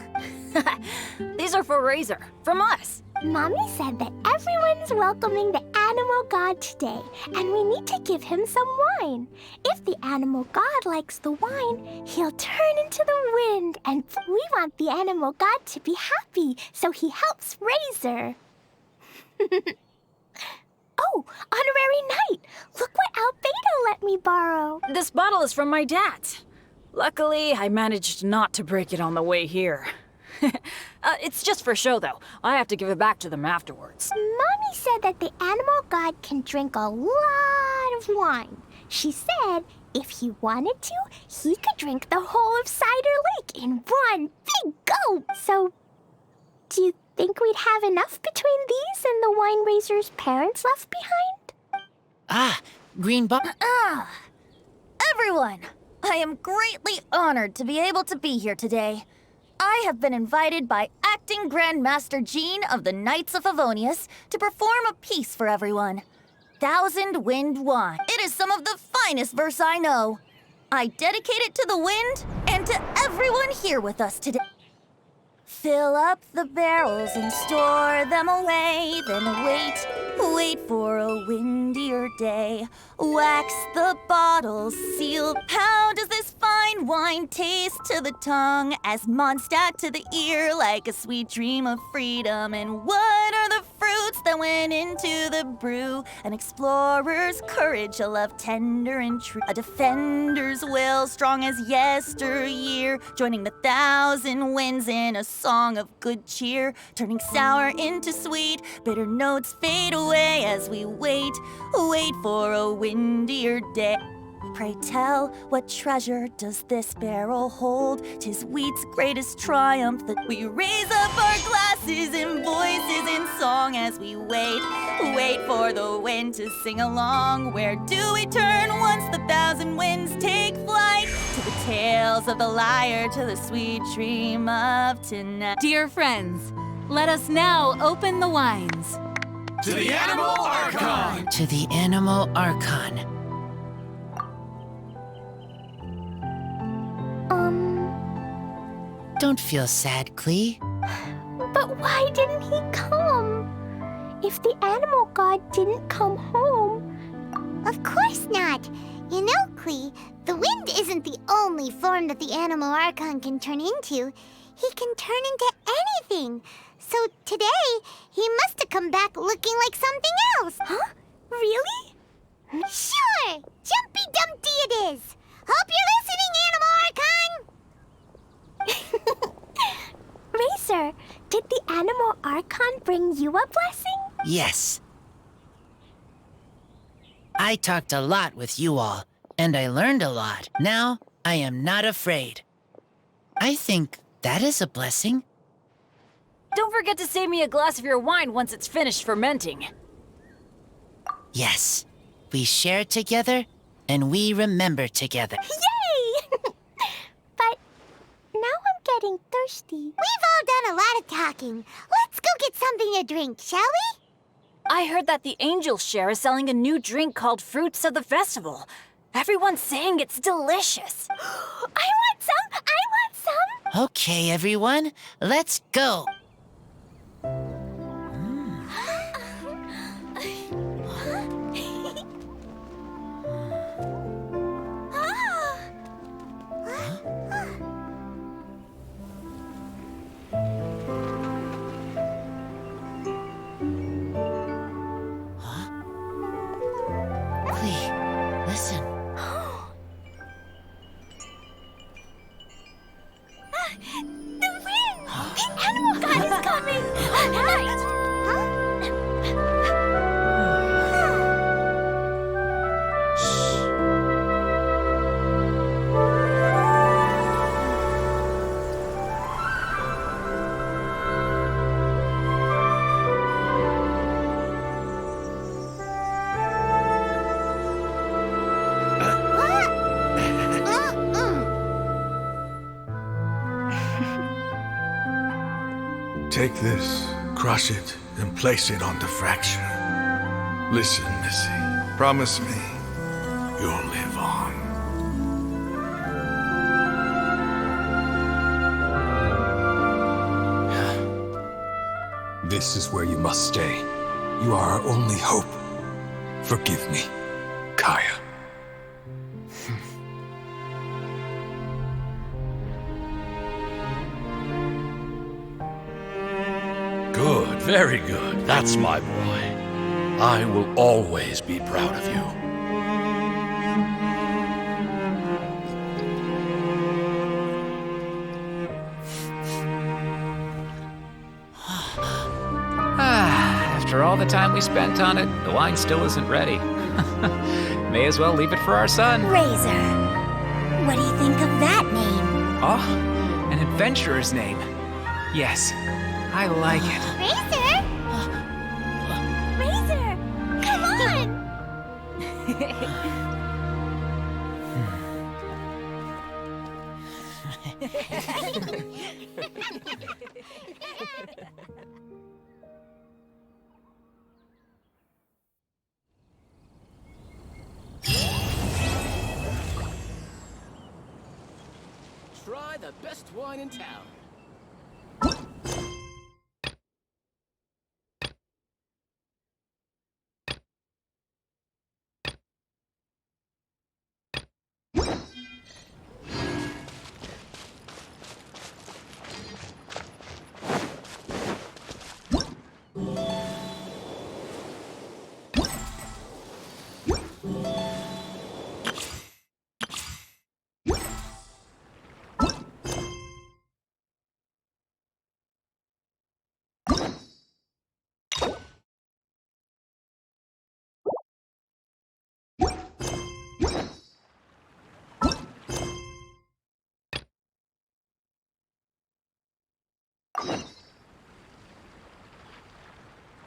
These are for Razor, from us. Mommy said that everyone's welcoming the Animal God today, and we need to give him some wine. If the Animal God likes the wine, he'll turn into the wind, and we want the Animal God to be happy, so he helps Razor. Oh, Honorary Knight! Look what Albedo let me borrow. This bottle is from my dad's. Luckily, I managed not to break it on the way here. It's just for show, though. I have to give it back to them afterwards. Mommy said that the Animal God can drink a lot of wine. She said if he wanted to, he could drink the whole of Cider Lake in one big gulp. So, do you think we'd have enough between these and the wine raiser's parents left behind? Ah, green bottle. Everyone, I am greatly honored to be able to be here today. I have been invited by Acting Grandmaster Jean of the Knights of Favonius to perform a piece for everyone. Thousand Wind Wine. It is some of the finest verse I know. I dedicate it to the wind and to everyone here with us today. Fill up the barrels and store them away, then wait for a windier day. Wax the bottles, seal. How does this fine wine taste to the tongue, as Mondstadt to the ear, like a sweet dream of freedom? And what are the fruits that went into the brew? An explorer's courage, a love tender and true, a defender's will, strong as yesteryear, joining the thousand winds in a song of good cheer, turning sour into sweet, bitter notes fade away as we wait for a windier day. Pray tell, what treasure does this barrel hold? 'Tis wheat's greatest triumph that we raise up our glasses and voices in song as we wait for the wind to sing along. Where do we turn once the thousand winds take flight? To the tales of the lyre, to the sweet dream of tonight. Dear friends, let us now open the wines. To the Animal Archon! To the Animal Archon. Don't feel sad, Klee. But why didn't he come? If the Animal God didn't come home... Of course not. You know, Klee, the wind isn't the only form that the Animal Archon can turn into. He can turn into anything. So today, he must have come back looking like something else. Huh? Really? Sure! Jumpy Dumpty it is! Hope you're listening, Animal Archon! Razor, did the Animal Archon bring you a blessing? Yes. I talked a lot with you all, and I learned a lot. Now, I am not afraid. I think that is a blessing. Don't forget to save me a glass of your wine once it's finished fermenting. Yes, we share together, and we remember together. Yay! But now I'm getting thirsty. We've all done a lot of talking. Let's go get something to drink, shall we? I heard that the Angel Share is selling a new drink called Fruits of the Festival. Everyone's saying it's delicious. I want some! I want some! Okay, everyone, let's go. Listen. The wind! The animal god is coming! Right! Take this, crush it, and place it on the fracture. Listen, Missy. Promise me you'll live on. This is where you must stay. You are our only hope. Forgive me, Kaya. Good, very good. That's my boy. I will always be proud of you. After all the time we spent on it, the wine still isn't ready. May as well leave it for our son. Razor. What do you think of that name? Oh, an adventurer's name. Yes, I like it. Razor? Razor! Come Try the best wine in town.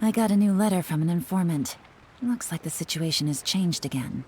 I got a new letter from an informant. Looks like the situation has changed again.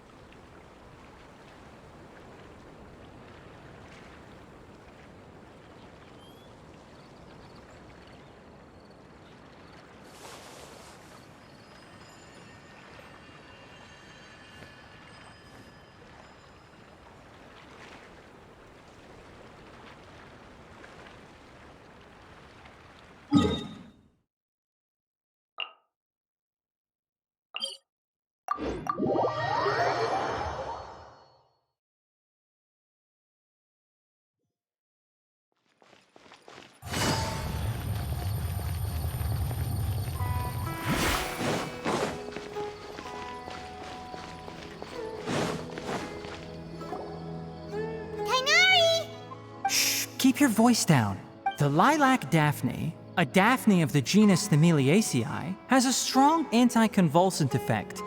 Keep your voice down. The lilac daphne, a daphne of the genus Thameliaceae, has a strong anti-convulsant effect.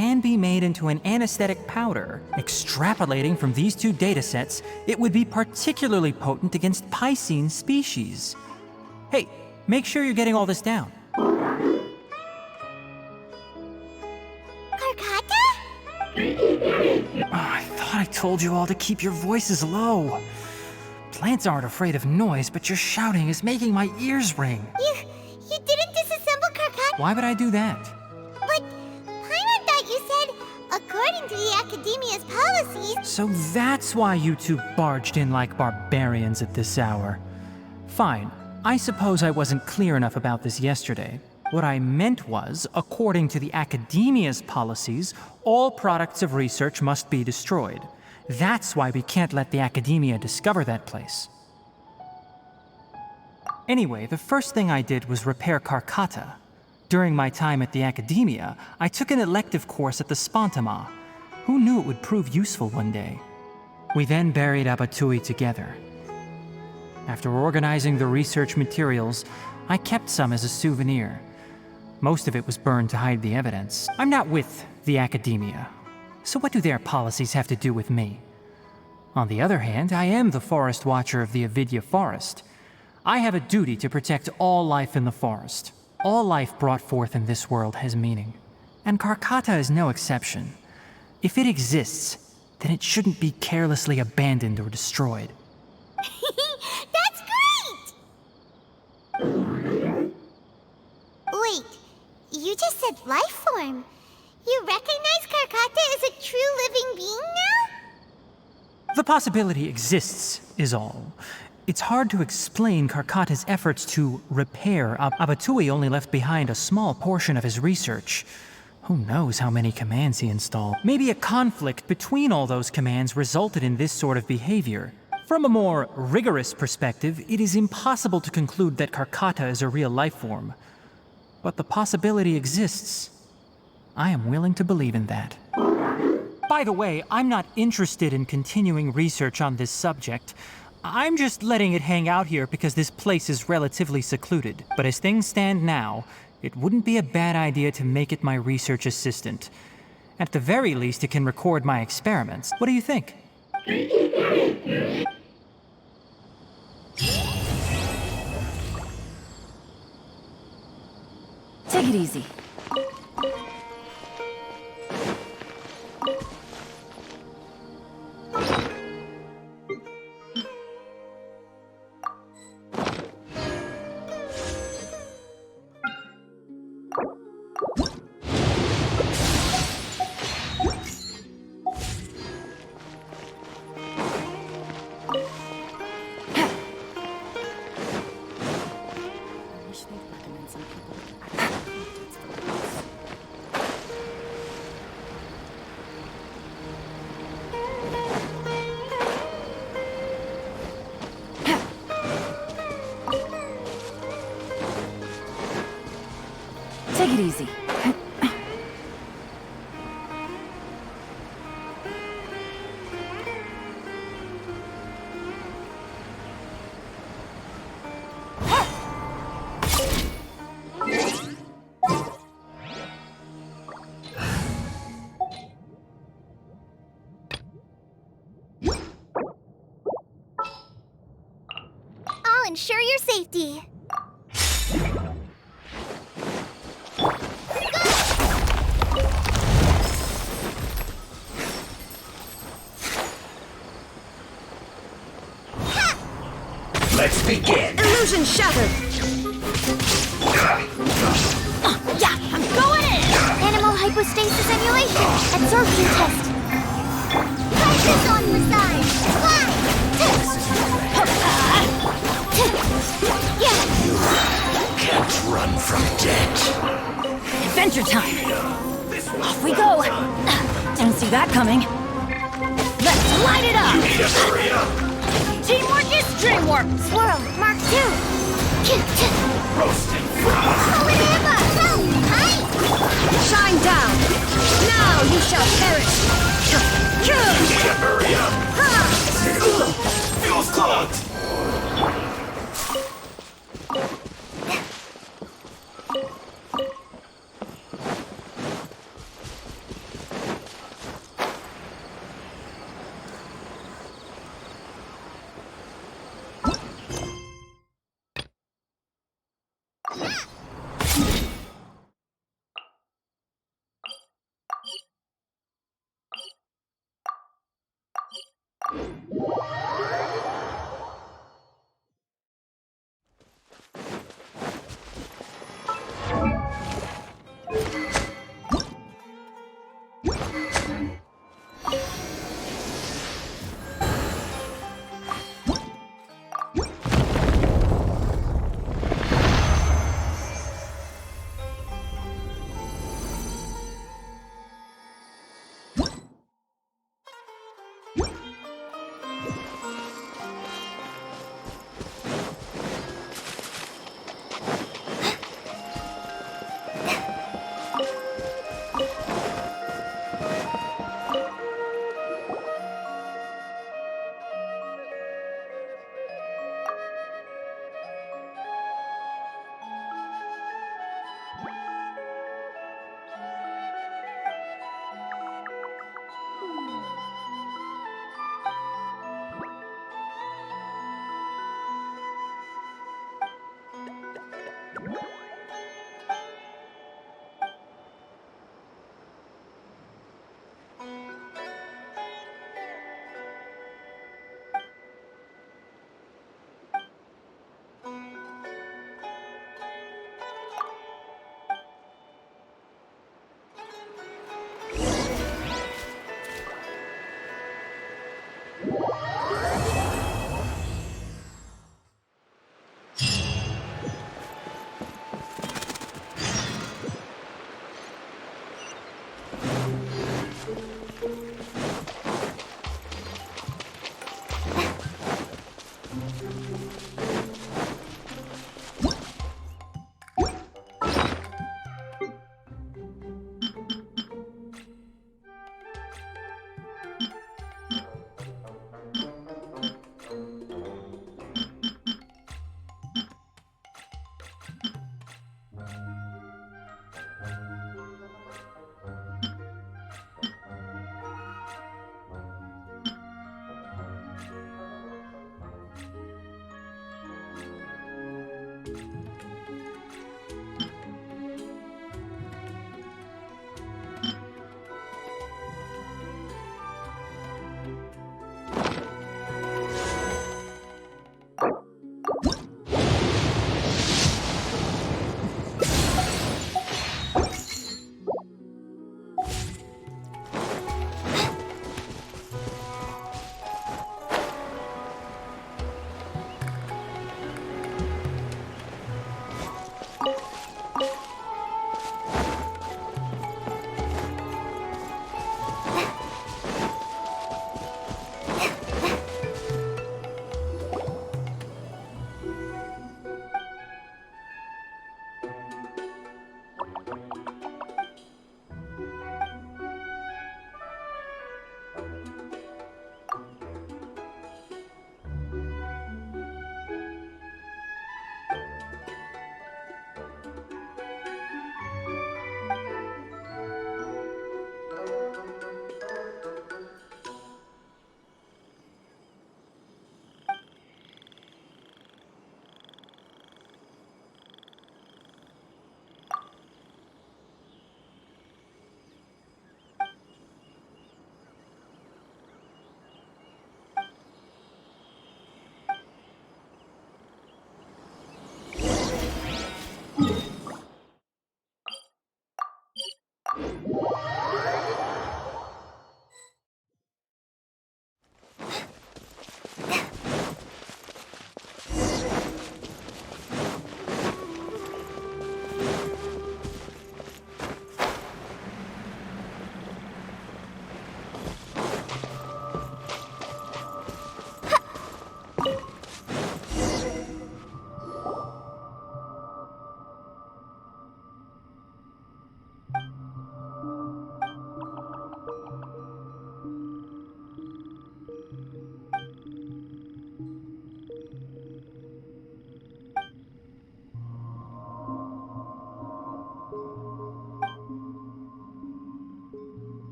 can be made into an anesthetic powder. Extrapolating from these two datasets, it would be particularly potent against Piscine species. Hey, make sure you're getting all this down. Karkata? I thought I told you all to keep your voices low. Plants aren't afraid of noise, but your shouting is making my ears ring. You didn't disassemble Karkata? Why would I do that? But Paimon thought you said, according to the Academia's policies... So that's why you two barged in like barbarians at this hour. Fine, I suppose I wasn't clear enough about this yesterday. What I meant was, according to the Academia's policies, all products of research must be destroyed. That's why we can't let the Academia discover that place. Anyway, the first thing I did was repair Karkata. During my time at the Academia, I took an elective course at the Spontama. Who knew it would prove useful one day? We then buried Abatui together. After organizing the research materials, I kept some as a souvenir. Most of it was burned to hide the evidence. I'm not with the Academia, so what do their policies have to do with me? On the other hand, I am the Forest Watcher of the Avidya Forest. I have a duty to protect all life in the forest. All life brought forth in this world has meaning, and Karkata is no exception. If it exists, then it shouldn't be carelessly abandoned or destroyed. That's great! Wait, you just said life form. You recognize Karkata as a true living being now? The possibility exists, is all. It's hard to explain Karkata's efforts to repair. Abatui only left behind a small portion of his research. Who knows how many commands he installed? Maybe a conflict between all those commands resulted in this sort of behavior. From a more rigorous perspective, it is impossible to conclude that Karkata is a real life form. But the possibility exists. I am willing to believe in that. By the way, I'm not interested in continuing research on this subject. I'm just letting it hang out here because this place is relatively secluded. But as things stand now, it wouldn't be a bad idea to make it my research assistant. At the very least, it can record my experiments. What do you think? Take it easy. Take it easy. I'll ensure your safety. Let's begin. Illusion shattered! Yeah, I'm going in! Animal hypostasis emulation. Absorption test. Prices on your side. Fly! You can't run from death. Adventure time! Off we go! Didn't see that coming. Let's light it up! Hurry up! Teamwork is dreamwork! Swirl, Mark 2. Roasting fry. Shine down! Now you shall perish! Hurry up! Feels clogged!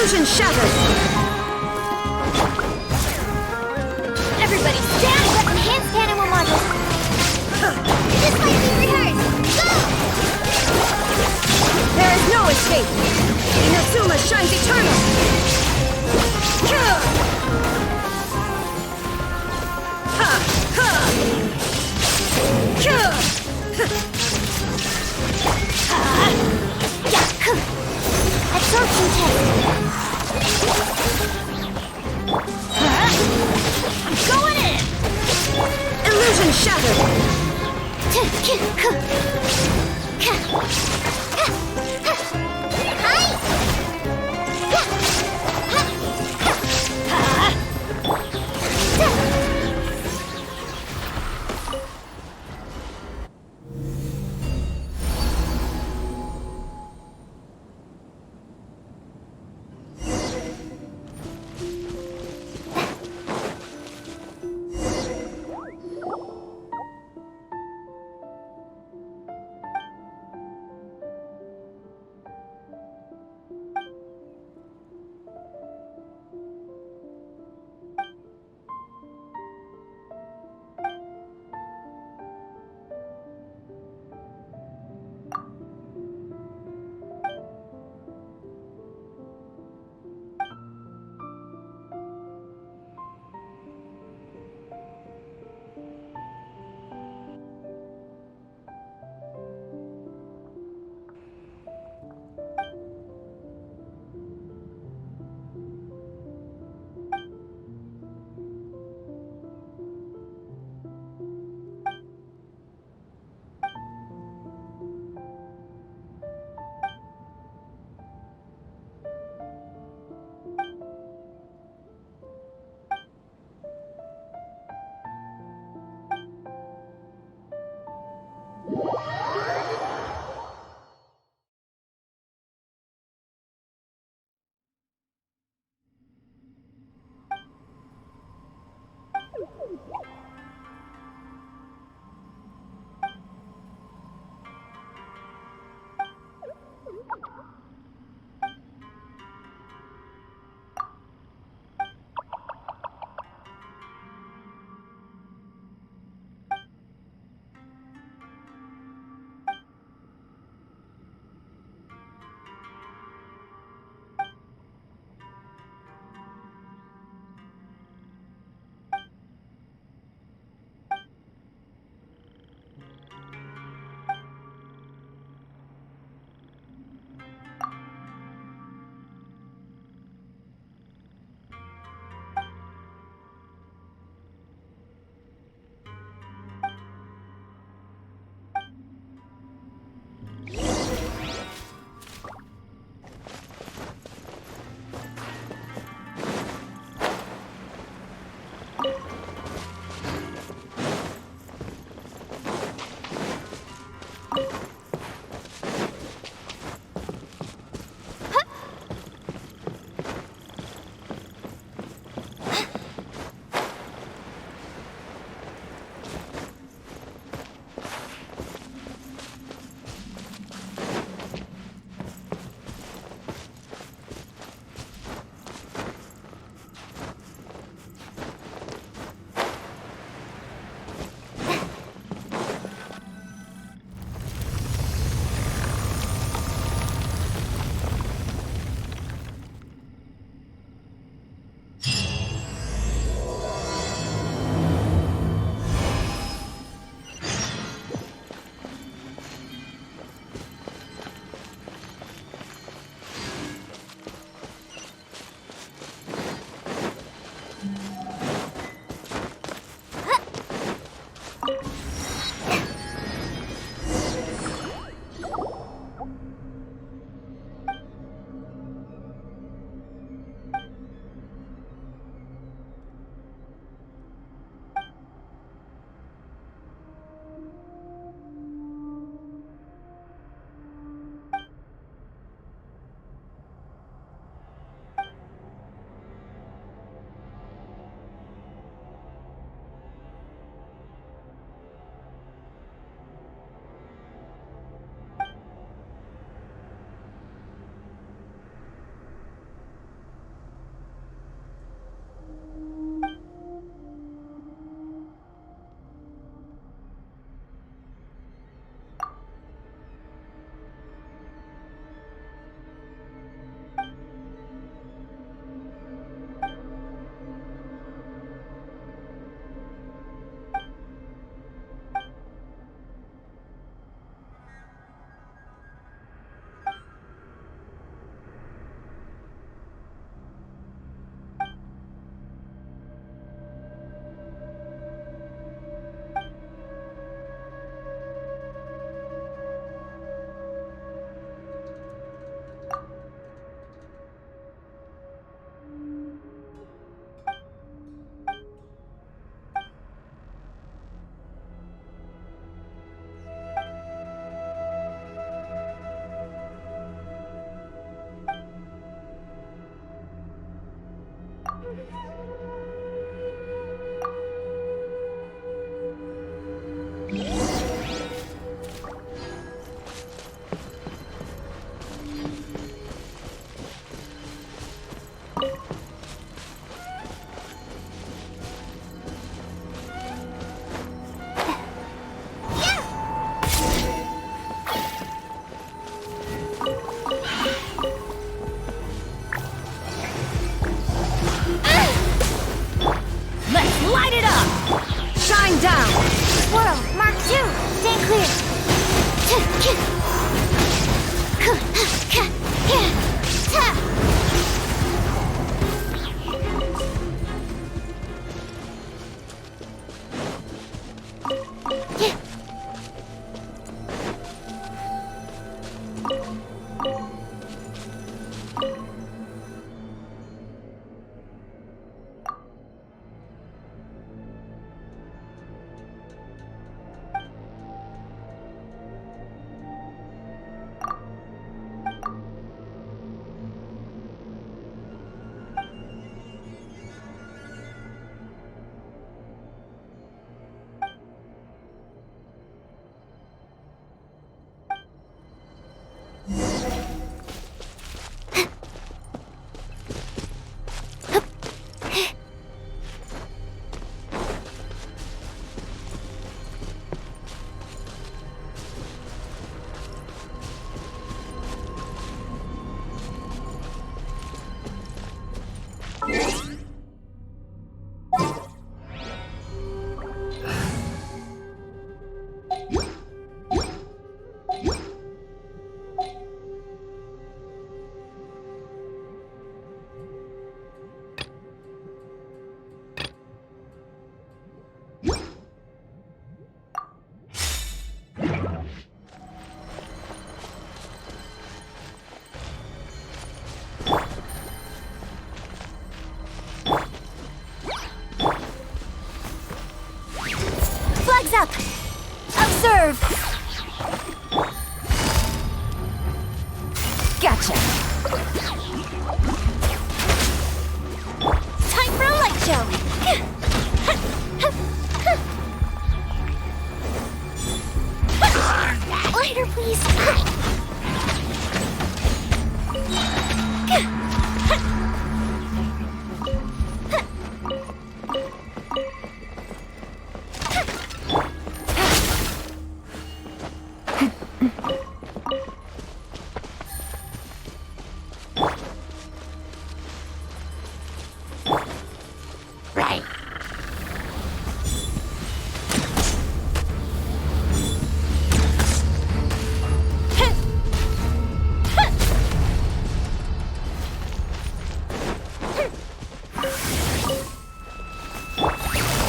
Illusion shattered! Everybody stand! Enhanced animal model! Just like we rehearsed! Go! There is no escape! Inazuma shines eternal! Ha! Ha! Absorption test! I'm going in! Illusion shattered! Time for a light show! Lighter, please! Right.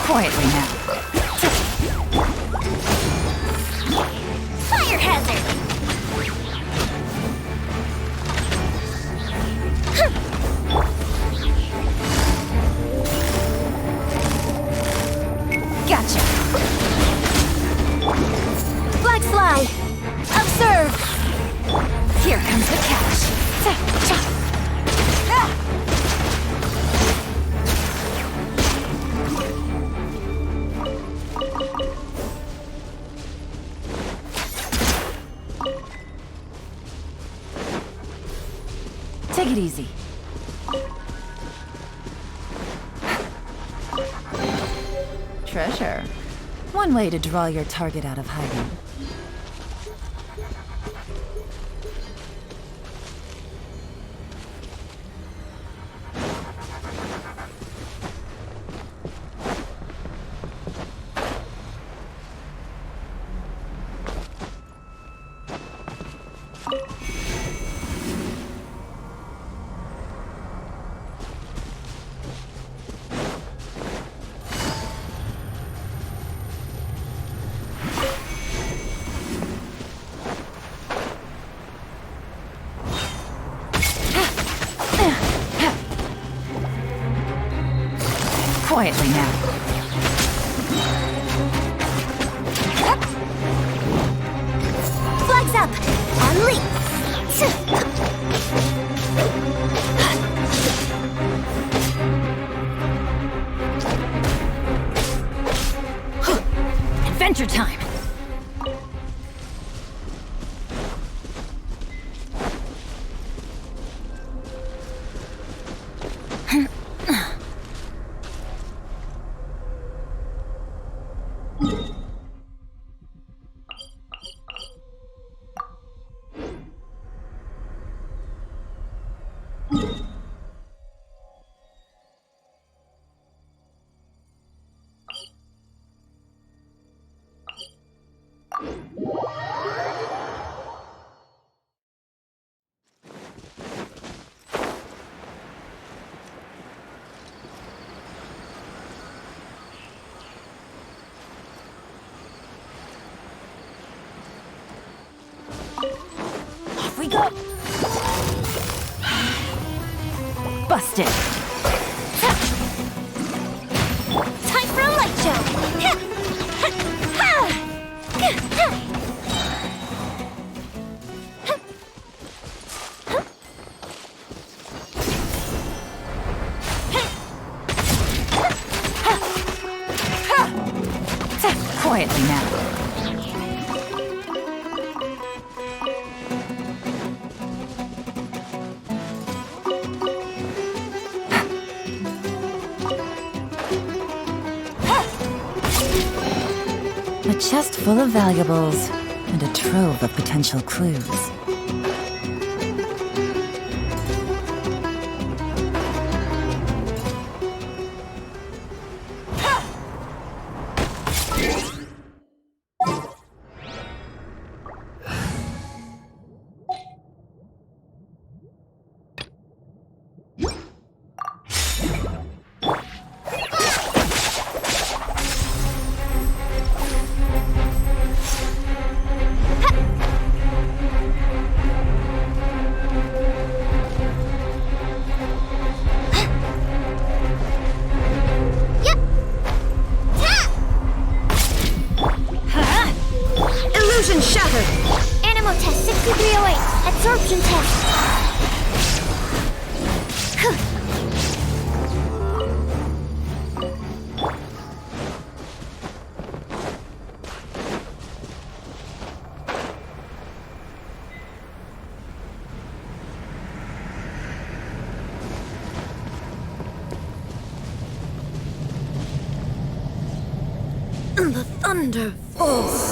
Quietly now. Fire hazard! Gotcha. Black slide! Observe! Here comes the catch. Take it easy. Treasure. One way to draw your target out of hiding. Quietly now. Flags up! On leap! Adventure time! Off we go. Busted. Time for a light show! Quietly now. A chest full of valuables and a trove of potential clues. wonderful.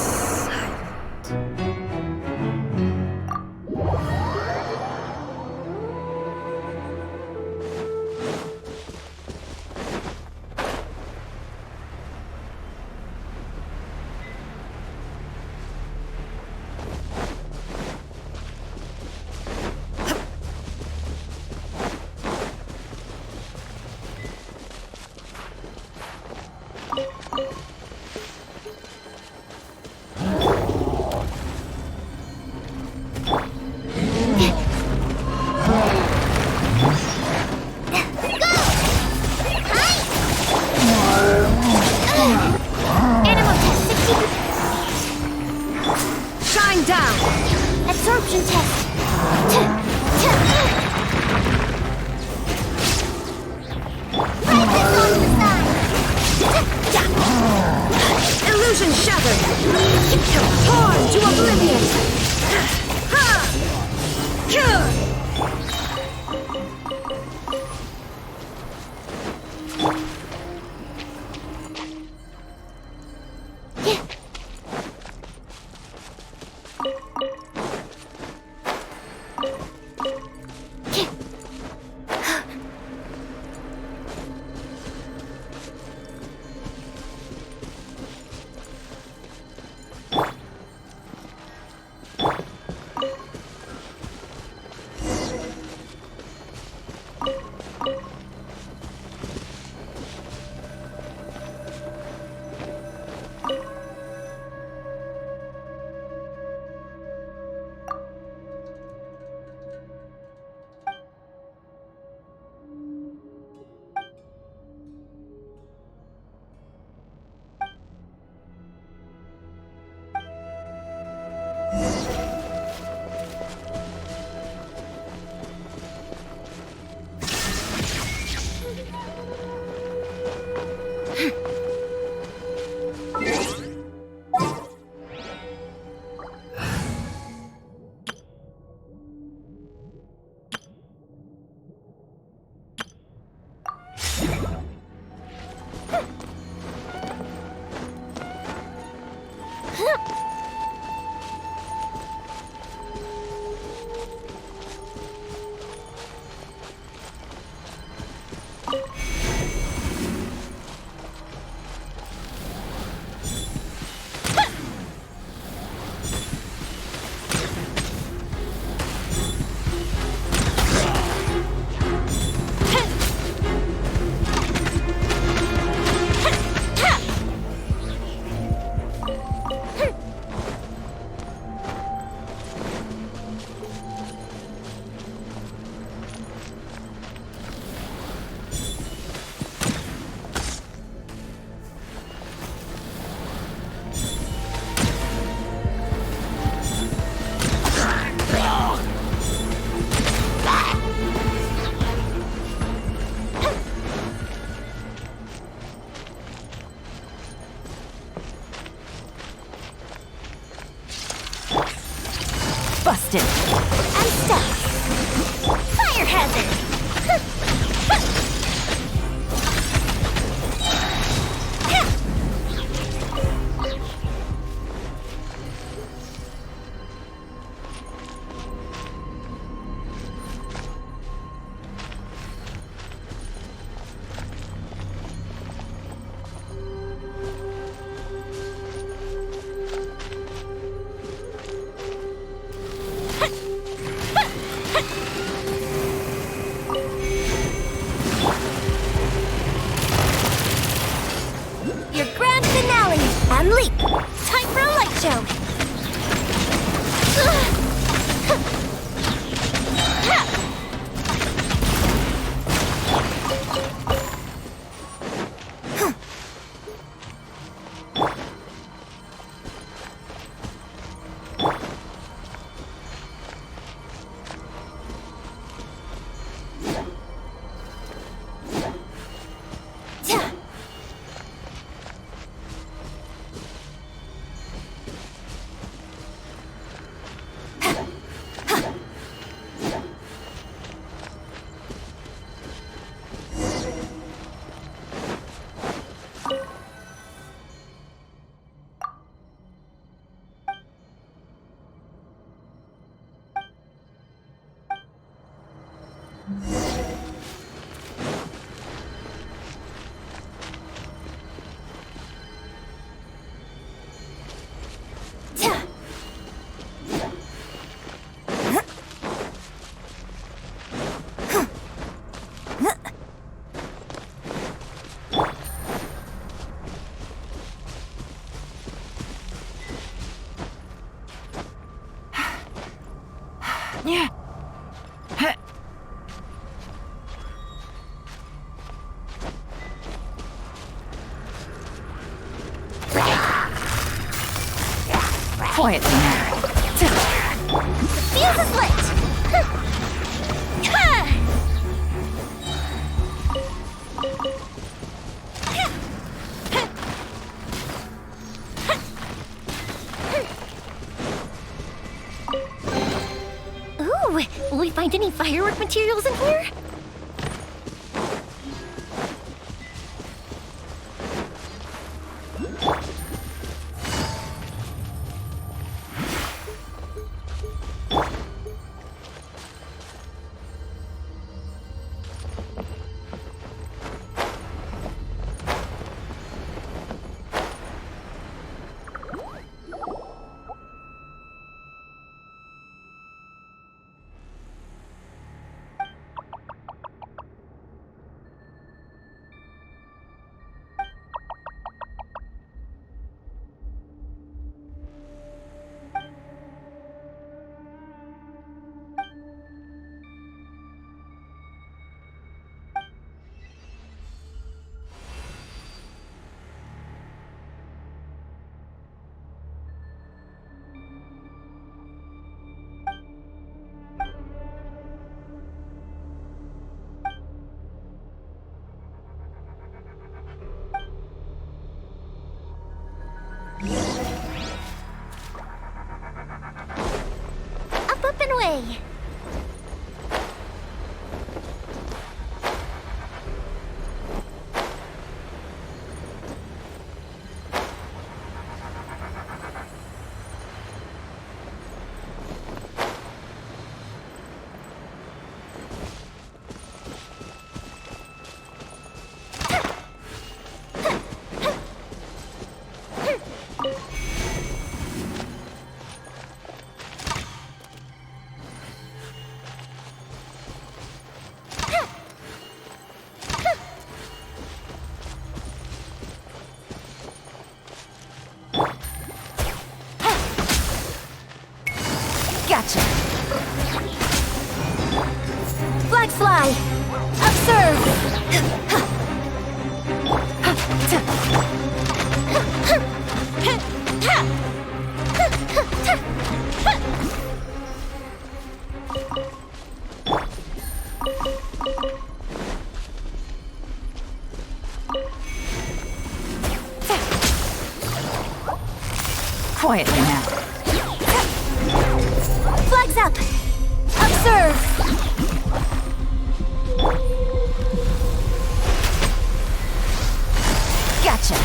Quietly now. Fuse is lit! Ooh, will we find any firework materials in here? Up and away! Gotcha. Flag fly! Observe! Quietly now. Flags up! Observe! Gotcha.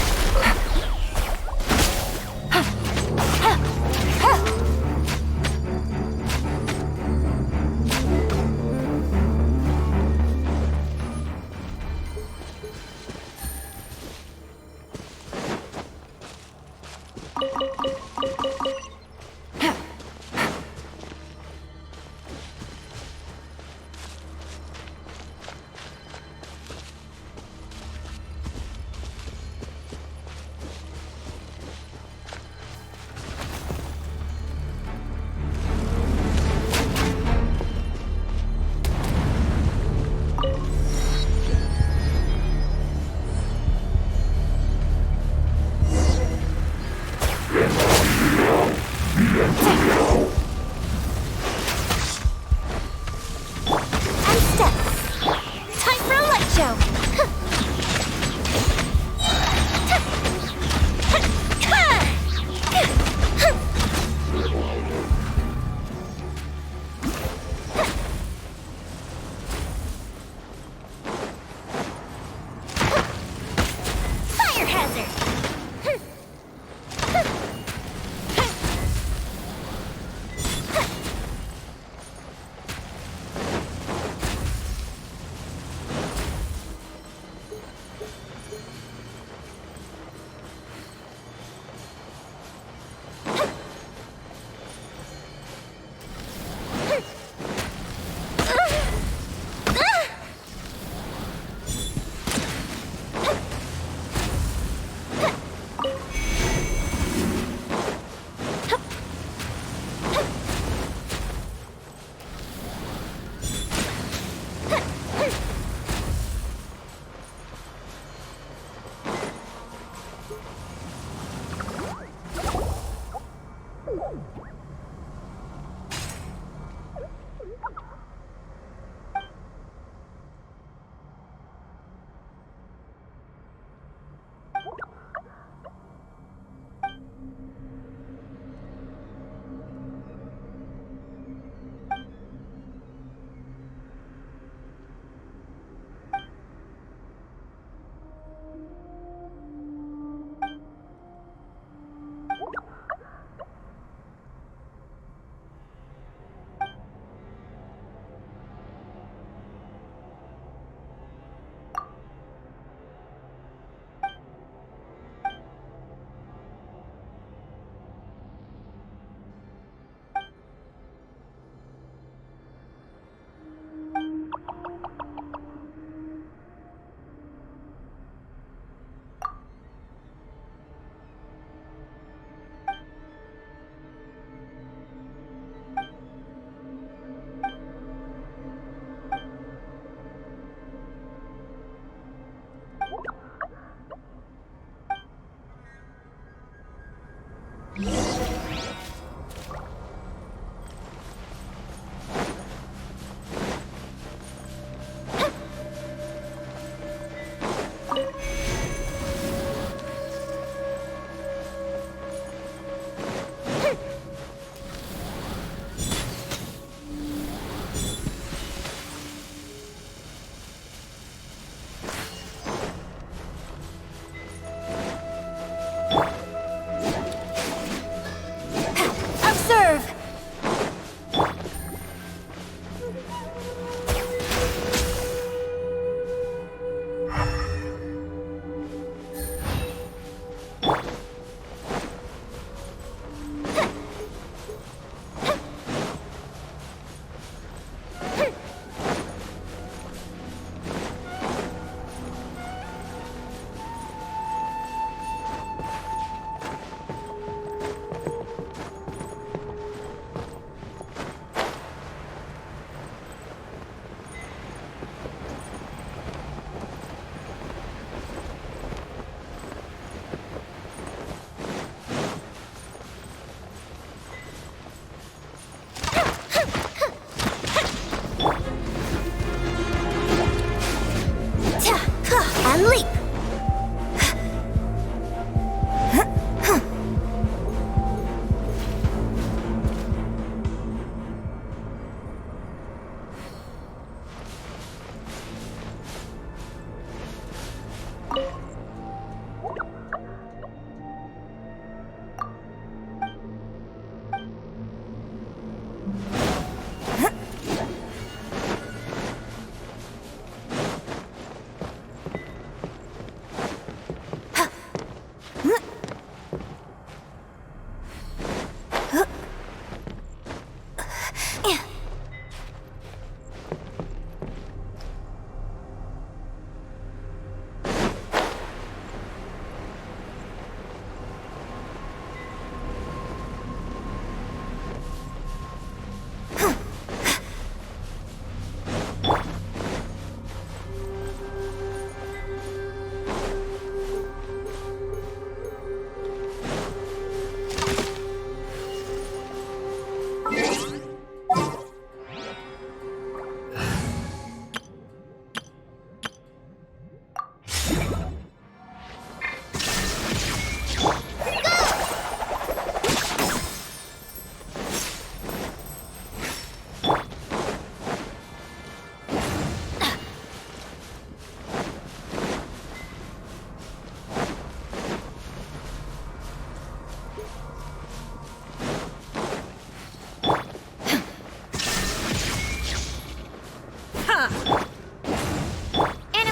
Animo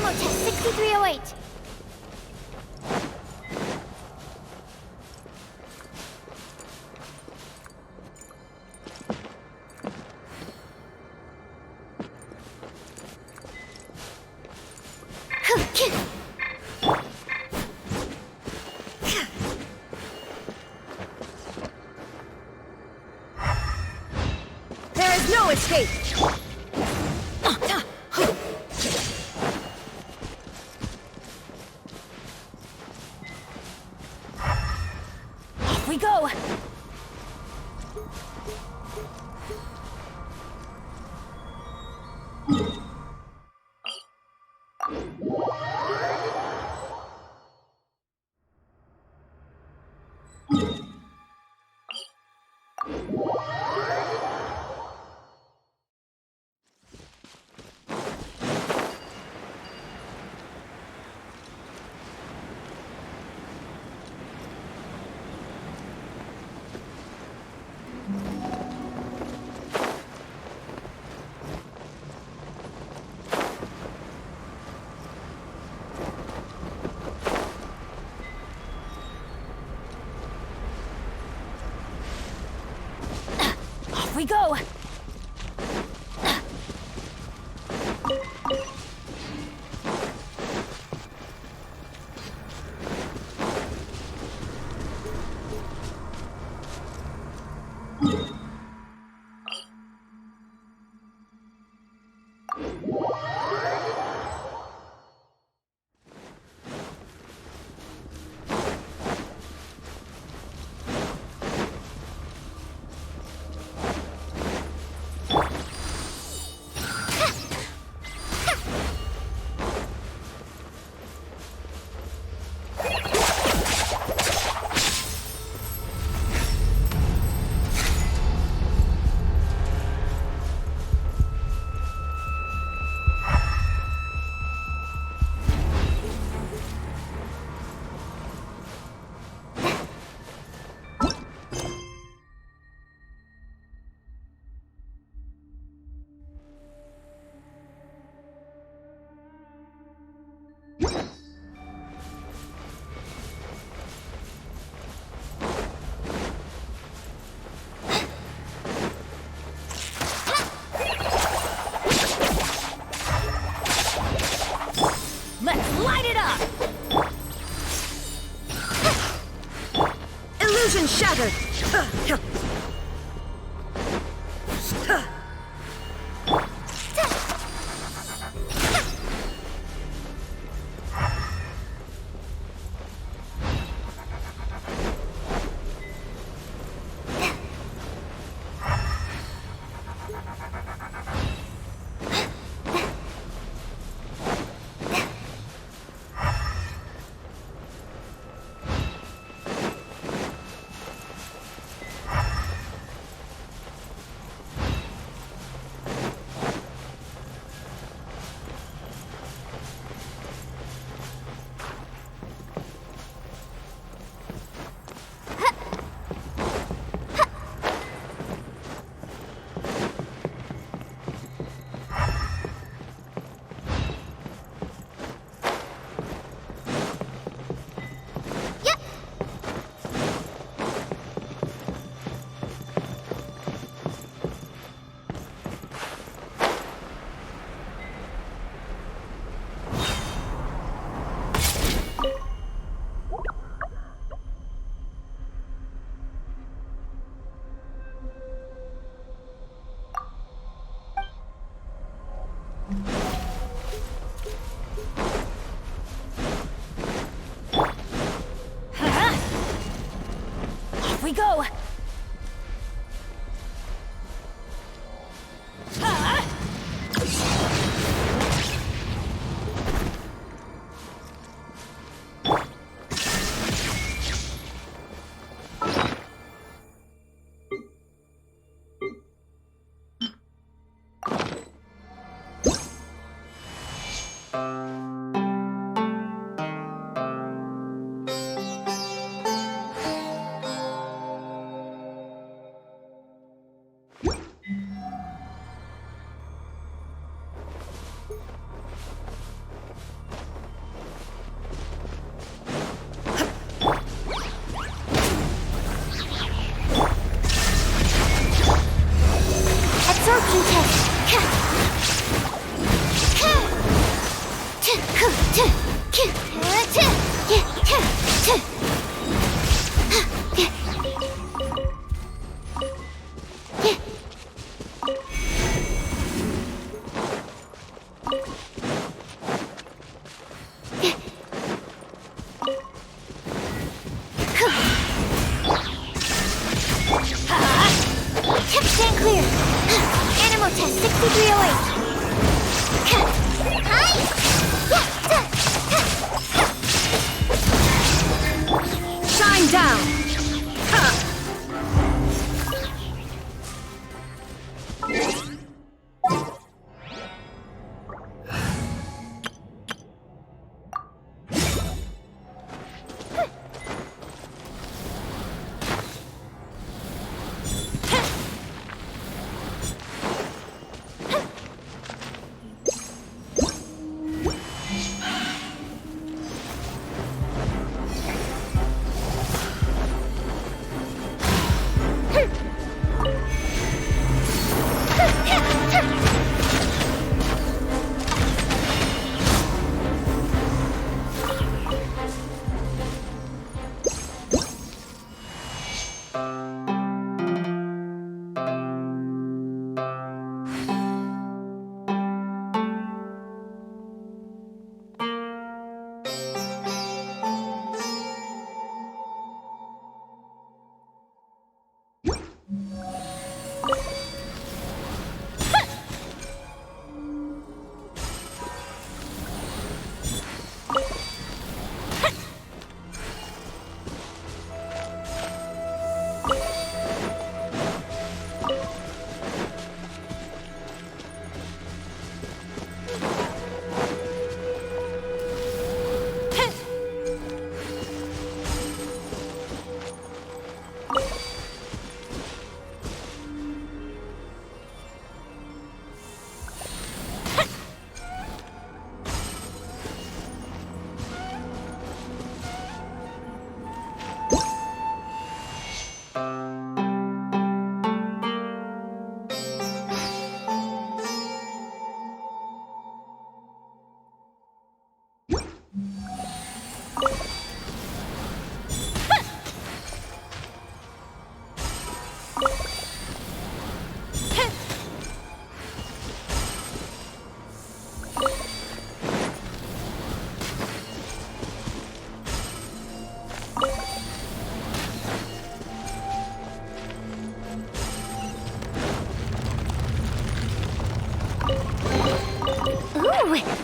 test 6308. There is no escape! Off we go! Off we go! Let's light it up! Illusion shattered! Off we go! Stand clear. Animal test 6308. Shine down!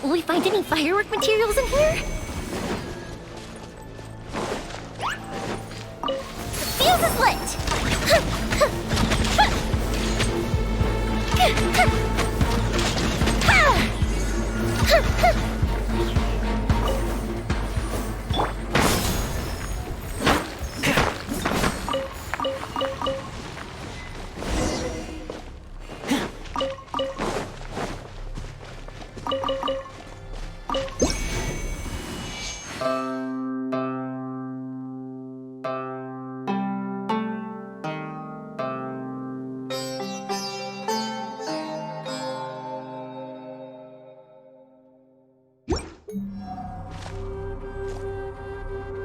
Will we find any firework materials in here? Fuse is lit!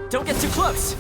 Don't get too close!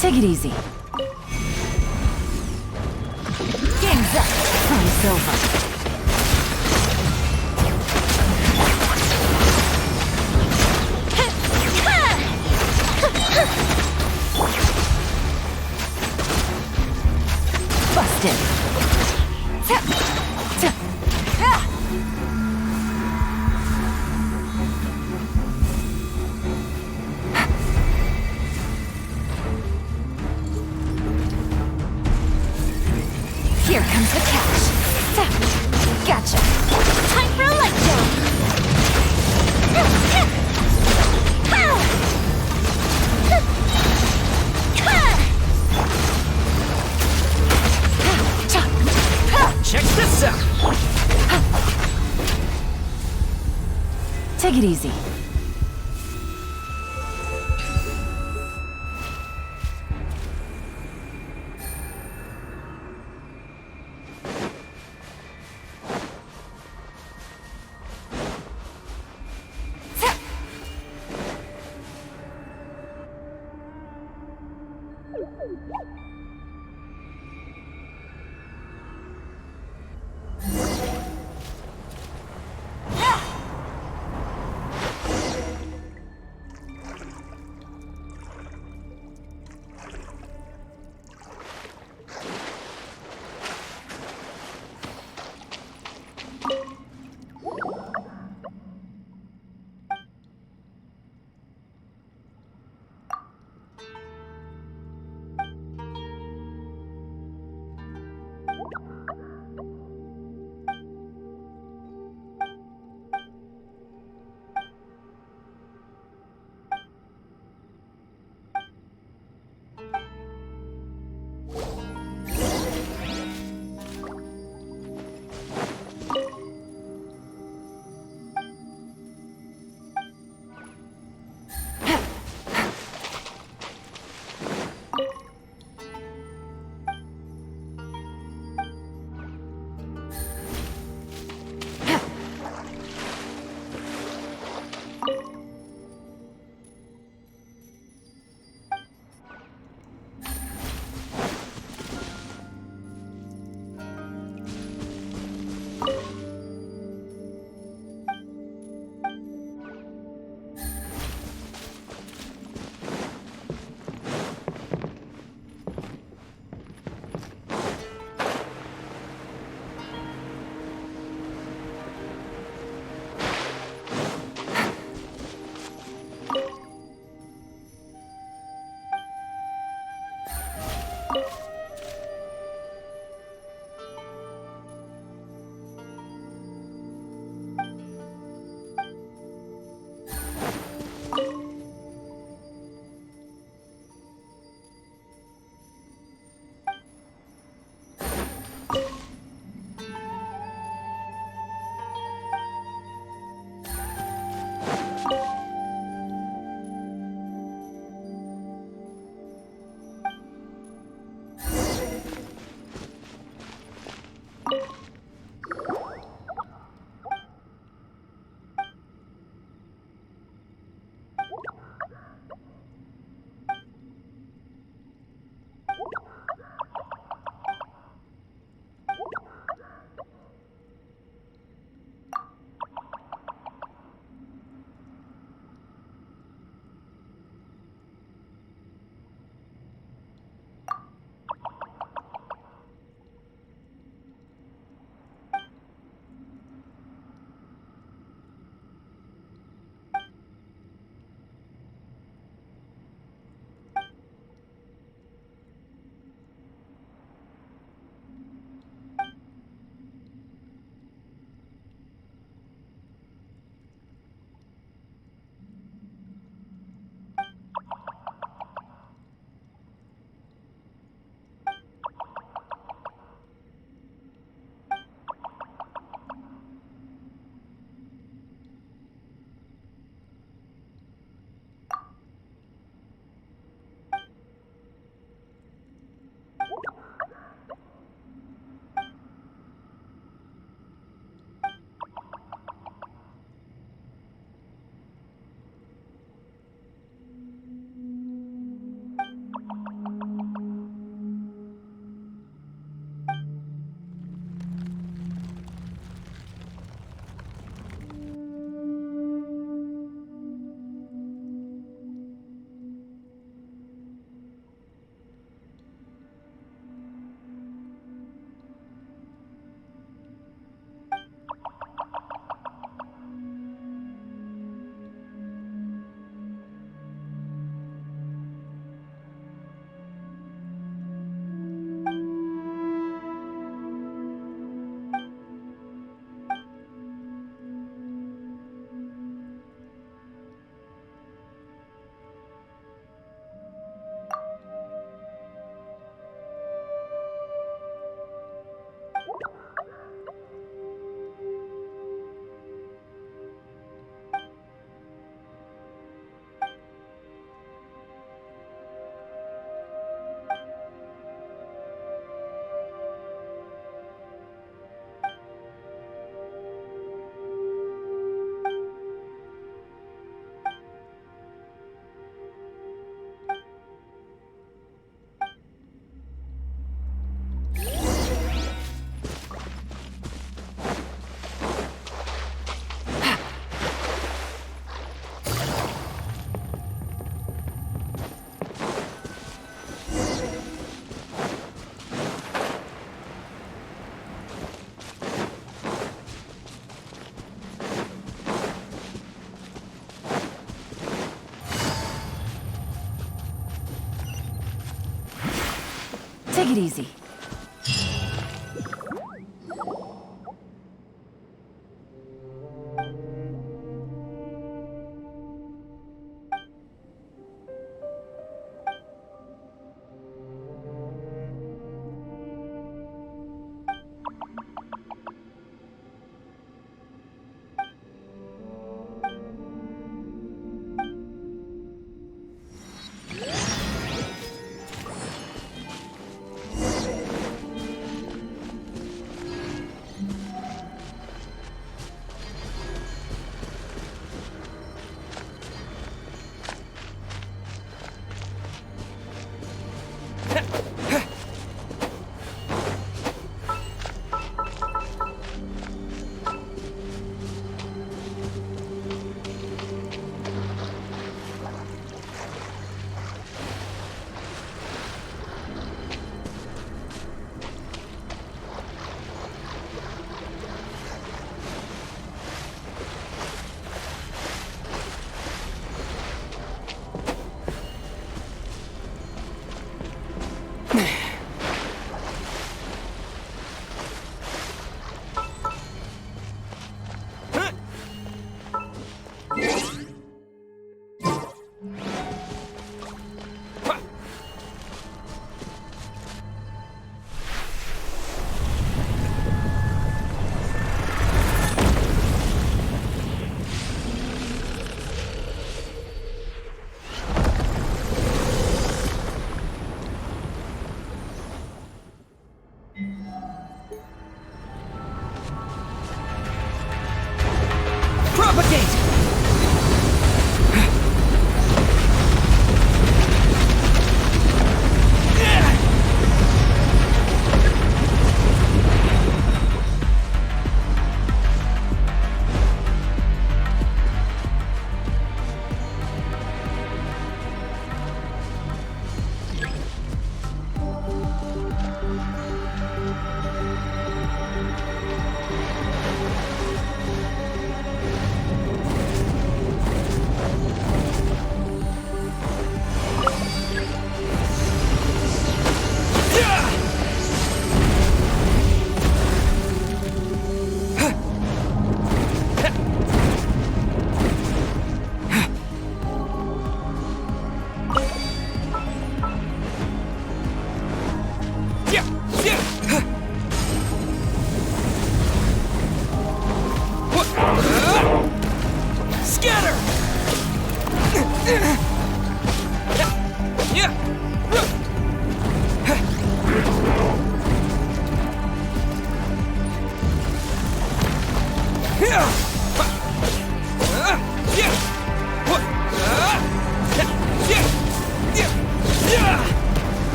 Take it easy. Game's up. Fight's over. Busted. Here comes the catch. Gotcha. Time for a letdown. Check this out! Take it easy. Take it easy.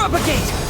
Propagate!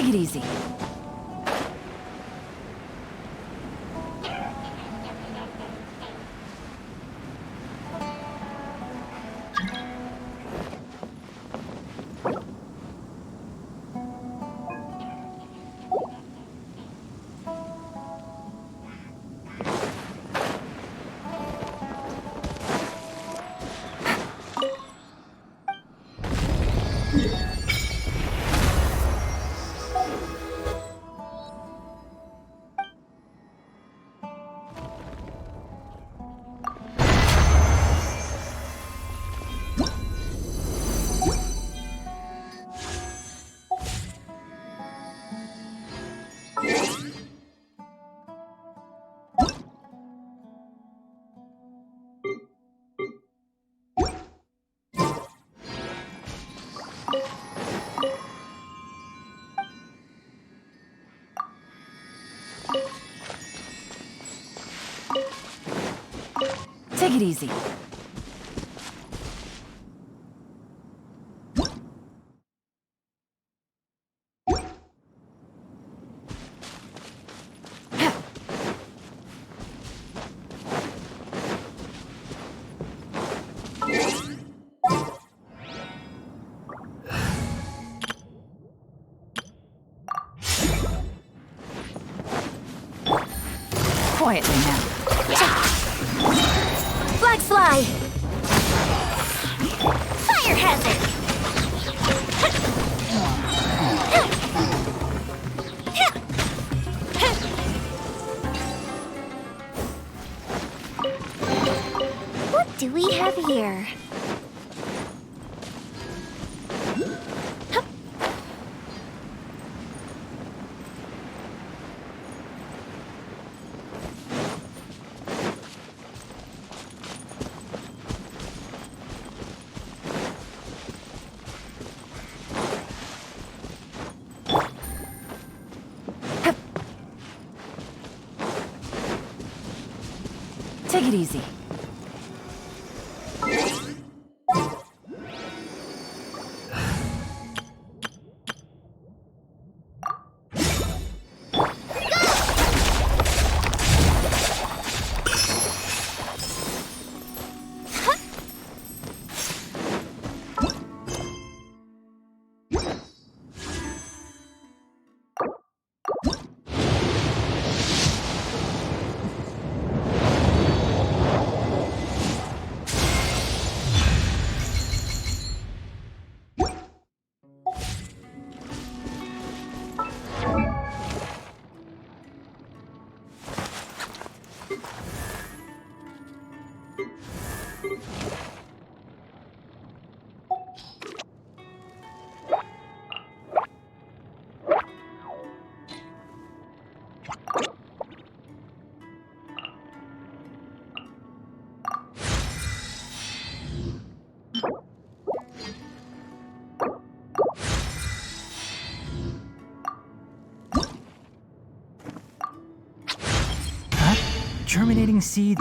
Take it easy. Take it easy. Quietly now. Flags fly! Fire hazard! What do we have here? Take it easy. Germinating seed.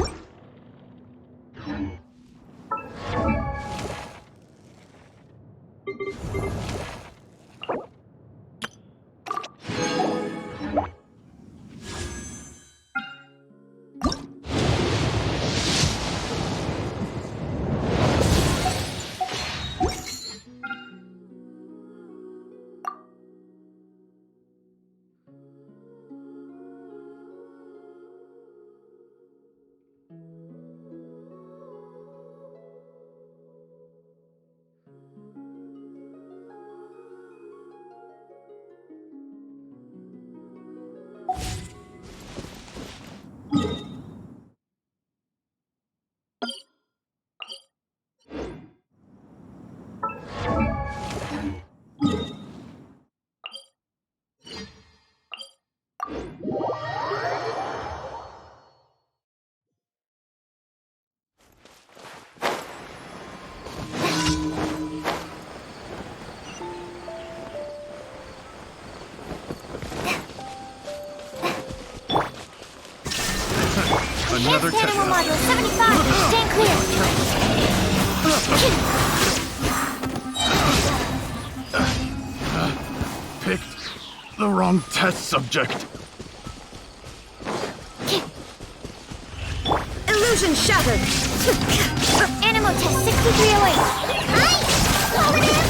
Another Advanced animal module 75. Stand clear. Picked the wrong test subject. Illusion shattered! Animal test 6308. Hi! Forward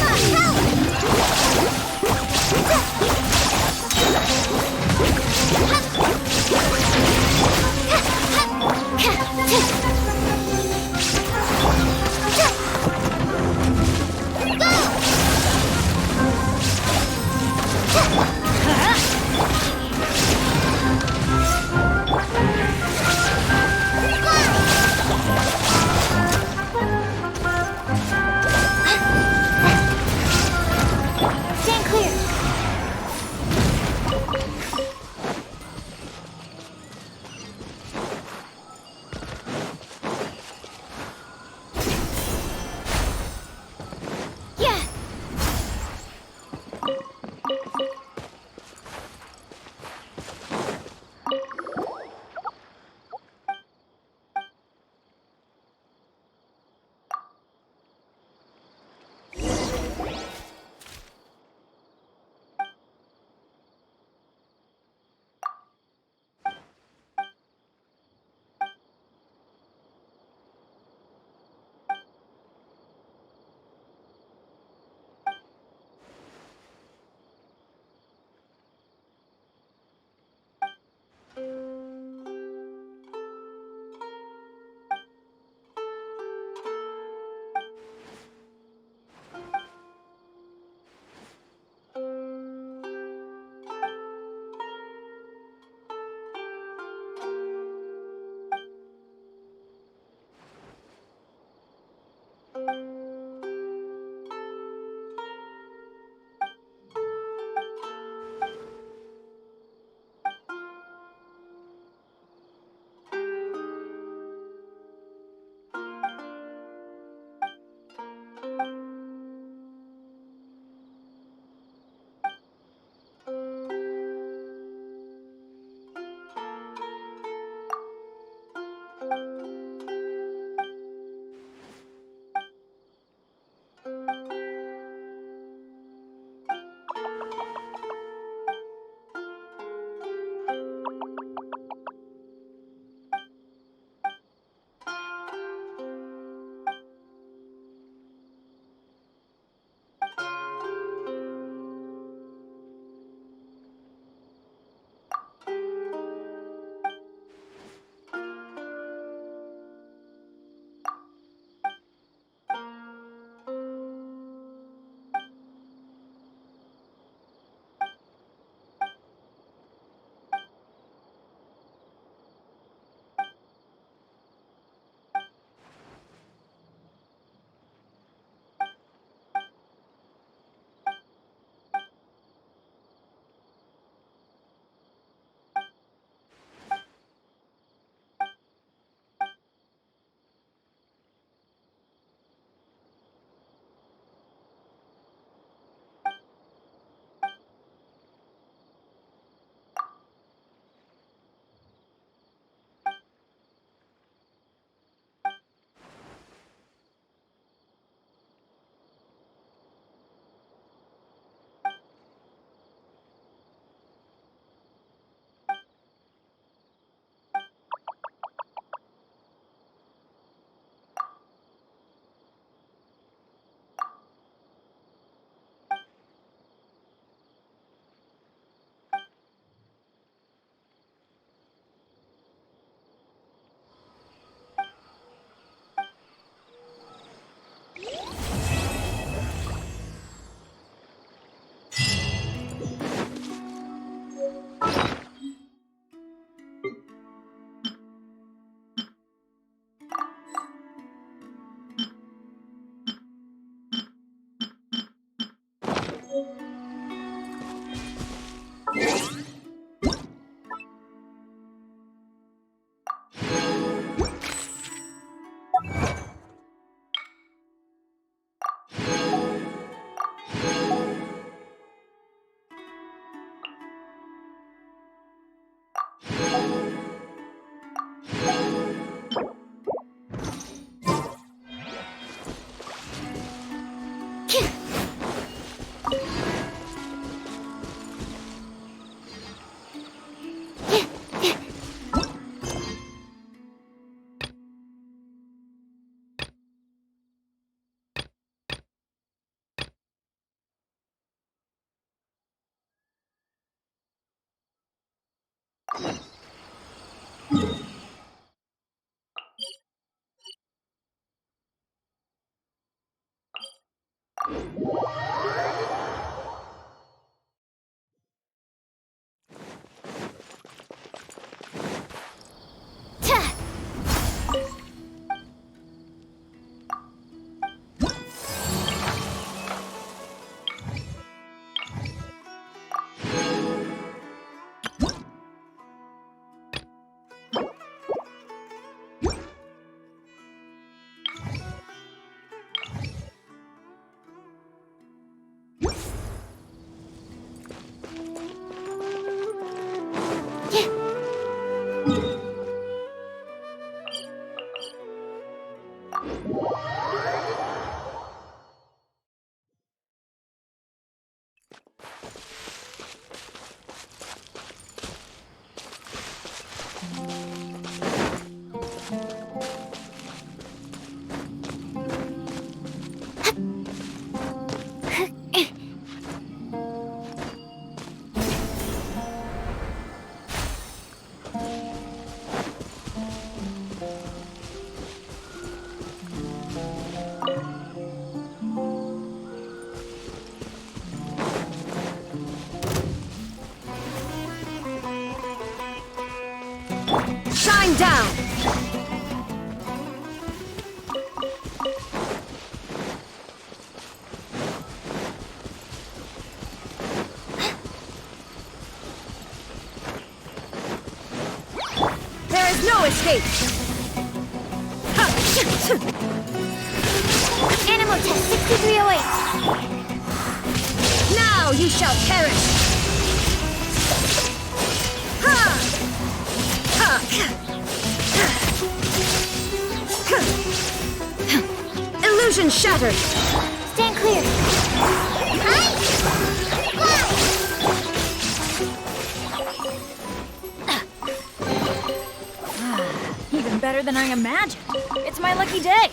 Shine down! There is no escape! Animal test 6308. Now you shall perish! Ha! Illusion shattered! Stand clear. Even better than I imagined. It's my lucky day.